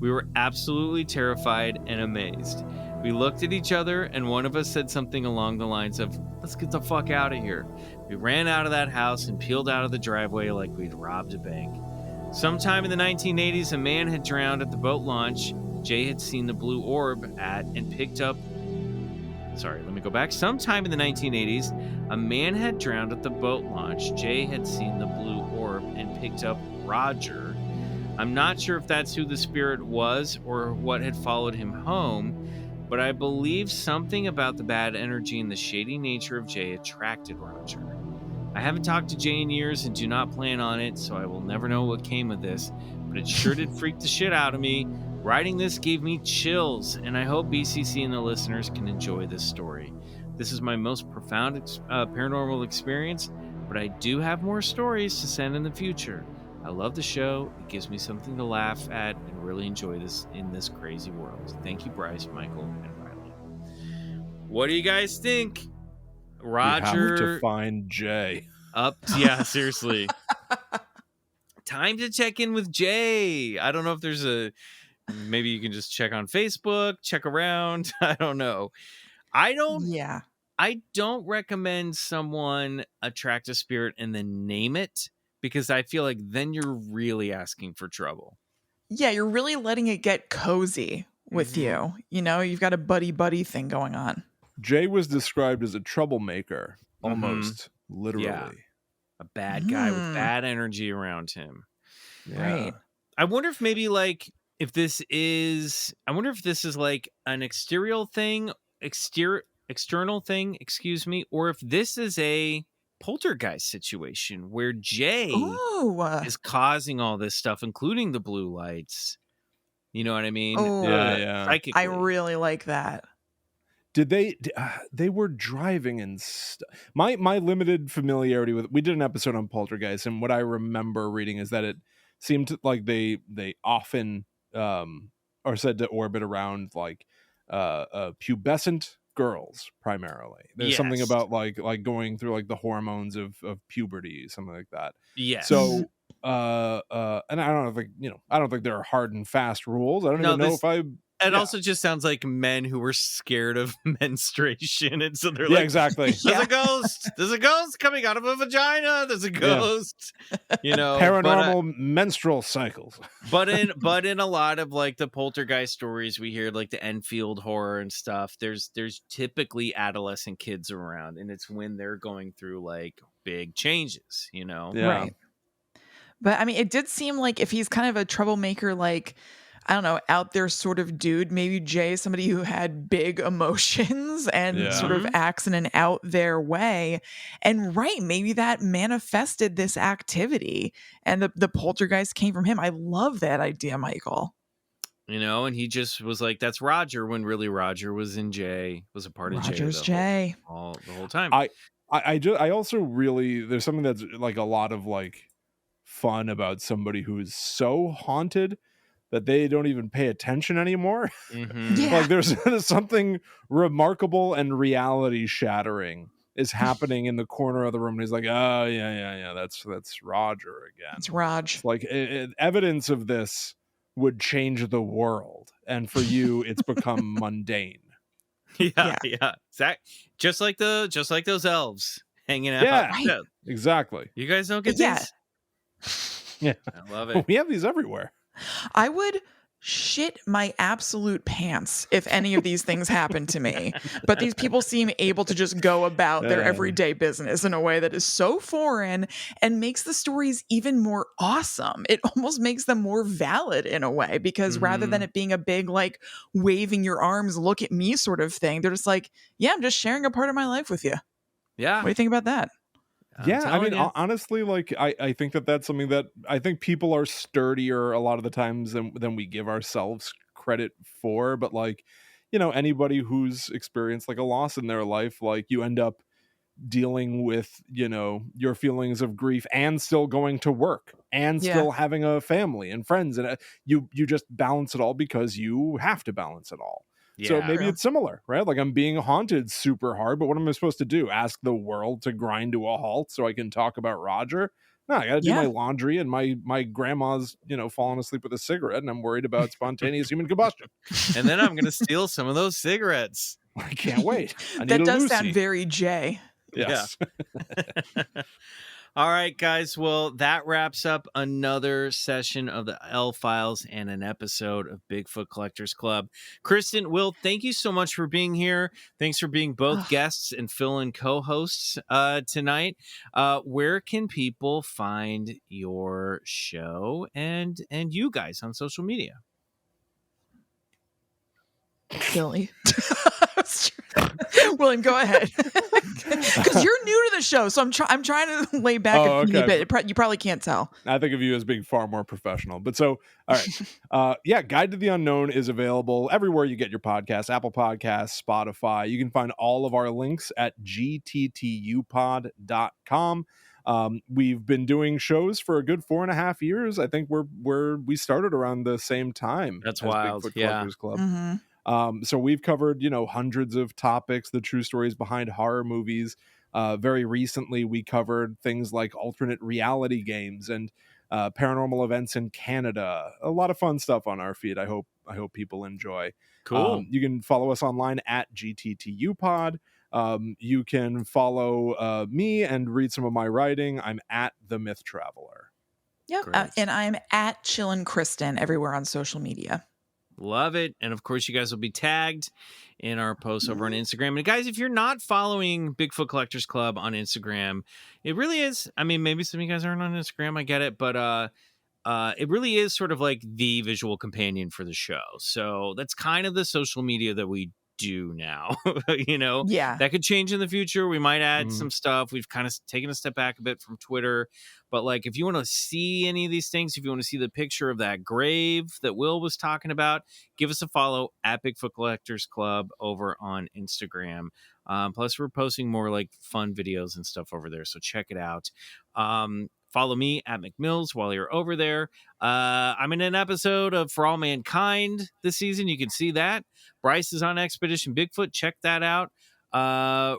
We were absolutely terrified and amazed. We looked at each other, and one of us said something along the lines of, "Let's get the fuck out of here." We ran out of that house and peeled out of the driveway like we'd robbed a bank. Sometime in the 1980s, a man had drowned at the boat launch Jay had seen the blue orb at and picked up Sorry, let me go back. Sometime in the 1980s, a man had drowned at the boat launch. Jay had seen the blue orb and picked up Roger. I'm not sure if that's who the spirit was or what had followed him home, but I believe something about the bad energy and the shady nature of Jay attracted Roger. I haven't talked to Jay in years and do not plan on it, so I will never know what came of this, but it sure did freak the shit out of me. Writing this gave me chills, and I hope BCC and the listeners can enjoy this story. This is my most profound paranormal experience, but I do have more stories to send in the future. I love the show. It gives me something to laugh at and really enjoy this in this crazy world. Thank you, Bryce, Michael, and Riley. What do you guys think? Roger, we have to find Jay. Yeah, seriously. Time to check in with Jay. I don't know if there's maybe you can just check on Facebook, check around. I don't know. I don't recommend someone attract a spirit and then name it, because I feel like then you're really asking for trouble. Yeah, you're really letting it get cozy with you. You know, you've got a buddy thing going on. Jay was described as a troublemaker, almost literally. Yeah. A bad guy with bad energy around him. Yeah. Right. I wonder if maybe if this is like an external thing, excuse me, or if this is a poltergeist situation where Jay is causing all this stuff, including the blue lights. You know what I mean? Oh, yeah. Psychically. I really like that. Did they were driving and my limited familiarity with, we did an episode on poltergeist, and what I remember reading is that it seemed like they often are said to orbit around pubescent girls primarily. There's something about like going through like the hormones of puberty, something like that. Yes. So and I don't think, I don't think there are hard and fast rules. I don't even know if I. It also just sounds like men who were scared of menstruation, and so they're like, exactly. There's a ghost. There's a ghost coming out of a vagina. There's a ghost. You know, paranormal menstrual cycles. But in a lot of like the poltergeist stories we hear, like the Enfield horror and stuff, there's typically adolescent kids around, and it's when they're going through like big changes. You know, right? But I mean, it did seem like if he's kind of a troublemaker, like, I don't know, out there sort of dude, maybe Jay is somebody who had big emotions and sort of acts in an out there way. And maybe that manifested this activity, and the poltergeist came from him. I love that idea, Michael. You know, and he just was like, that's Roger, when really Roger was in Jay, was a part of Roger's Jay the whole time. I also really, there's something that's like a lot of like fun about somebody who is so haunted that they don't even pay attention anymore. Like there's something remarkable and reality shattering is happening in the corner of the room. And he's like, oh yeah, that's Roger again. It's Raj. It's like evidence of this would change the world, and for you, it's become mundane. Yeah. Just like those elves hanging out. Yeah, exactly. You guys don't get these? Yeah, I love it. We have these everywhere. I would shit my absolute pants if any of these things happened to me. But these people seem able to just go about their everyday business in a way that is so foreign and makes the stories even more awesome. It almost makes them more valid in a way, because rather than it being a big, like, waving your arms, look at me sort of thing, they're just like, yeah, I'm just sharing a part of my life with you. Yeah. What do you think about that? I mean, honestly, like, I think that's something that I think people are sturdier a lot of the times than we give ourselves credit for. But like, anybody who's experienced like a loss in their life, like you end up dealing with, your feelings of grief and still going to work and still having a family and friends. And you just balance it all because you have to balance it all. Yeah, so maybe it's similar, right? Like I'm being haunted super hard, but what am I supposed to do? Ask the world to grind to a halt so I can talk about Roger? No, I got to do my laundry, and my grandma's, falling asleep with a cigarette, and I'm worried about spontaneous human combustion. And then I'm going to steal some of those cigarettes. I can't wait. That does sound very Jay. Yes. Yeah. All right, guys. Well, that wraps up another session of the L Files and an episode of Bigfoot Collectors Club. Kristen, Will, thank you so much for being here. Thanks for being both guests and fill-in co-hosts tonight. Where can people find your show and you guys on social media? Silly. William, go ahead. Because you're new to the show, so I'm trying to lay back a teeny bit. You probably can't tell. I think of you as being far more professional. But so, all right. Guide to the Unknown is available everywhere you get your podcasts, Apple Podcasts, Spotify. You can find all of our links at gttupod.com. We've been doing shows for a good 4.5 years. I think we started around the same time. That's as wild. Bigfoot Yeah. Collectors Club. Mm-hmm. So we've covered, hundreds of topics, the true stories behind horror movies. Very recently, we covered things like alternate reality games and paranormal events in Canada. A lot of fun stuff on our feed. I hope people enjoy. Cool. You can follow us online at GTTUpod. You can follow me and read some of my writing. I'm at The Myth Traveler. Yep. And I'm at Chillin' Kristen everywhere on social media. Love it. And of course, you guys will be tagged in our posts over on Instagram. And guys, if you're not following Bigfoot Collectors Club on Instagram, it really is. I mean, maybe some of you guys aren't on Instagram. I get it. But it really is sort of like the visual companion for the show. So that's kind of the social media that we do now. Yeah, that could change in the future. We might add some stuff. We've kind of taken a step back a bit from Twitter, but like if you want to see any of these things, if you want to see the picture of that grave that Will was talking about, give us a follow at Bigfoot Collectors Club over on Instagram. Plus we're posting more like fun videos and stuff over there, so check it out. Follow me at McMills while you're over there. I'm in an episode of For All Mankind this season. You can see that. Bryce is on Expedition Bigfoot. Check that out.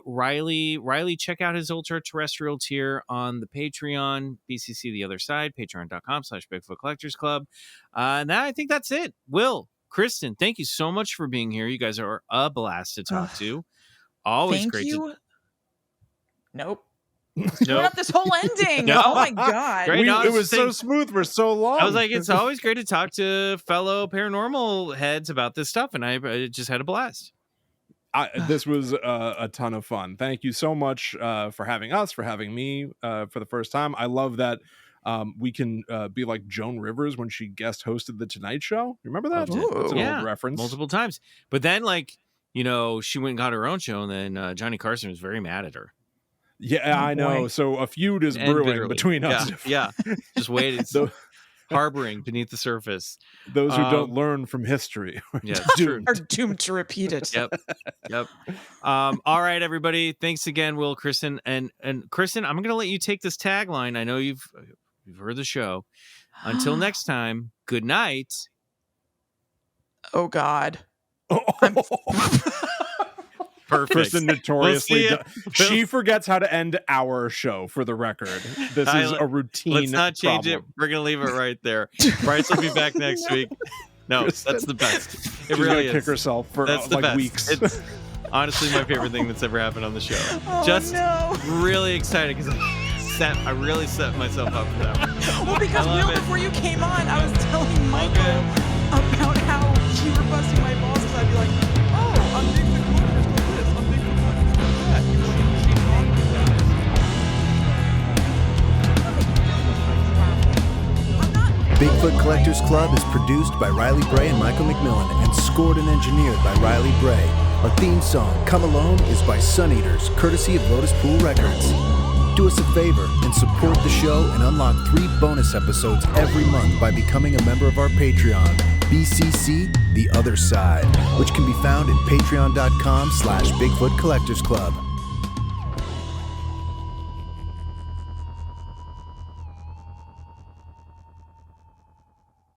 Riley, check out his ultra terrestrial tier on the Patreon, BCC The Other Side, patreon.com/Bigfoot Collectors Club. And I think that's it. Will, Kristen, thank you so much for being here. You guys are a blast to talk to. Always thank great. You. Nope. Nope. Up this whole ending. No. Oh my god. Great. It was so smooth for so long. I was like, it's always great to talk to fellow paranormal heads about this stuff, and I just had a blast. This was a ton of fun. Thank you so much for having us, for having me for the first time. I love that we can be like Joan Rivers when she guest hosted The Tonight Show. Remember that? That's an old reference. Multiple times. But then, she went and got her own show, and then Johnny Carson was very mad at her. Yeah, I know. Boy. So a feud is brewing between us. Yeah, just waiting. Harboring beneath the surface. Those who don't learn from history are doomed to repeat it. Yep. All right, everybody. Thanks again, Will, Kristen. And Kristen, I'm going to let you take this tagline. I know you've heard the show. Until next time, good night. Oh, God. Perfect. Kristen notoriously she forgets how to end our show, for the record. This is a routine. Let's not change it. We're gonna leave it right there. Bryce will be back next week. No, Kristen. That's the best. She's really kick herself for weeks. It's honestly my favorite thing that's ever happened on the show. Really excited because I really set myself up for that. Well, because before you came on, I was telling Michael about how you were busting my balls, because I'd be like, oh, I'm Bigfoot Collectors Club this, I'm Bigfoot Collectors Club that. You were like, she's wrong with that. Bigfoot Collectors Club is produced by Riley Bray and Michael McMillan and scored and engineered by Riley Bray. Our theme song, Come Alone, is by Suneaters, courtesy of Lotuspool Records. Do us a favor and support the show and unlock 3 bonus episodes every month by becoming a member of our Patreon, BCC The Other Side, which can be found at patreon.com/Bigfoot Collectors Club.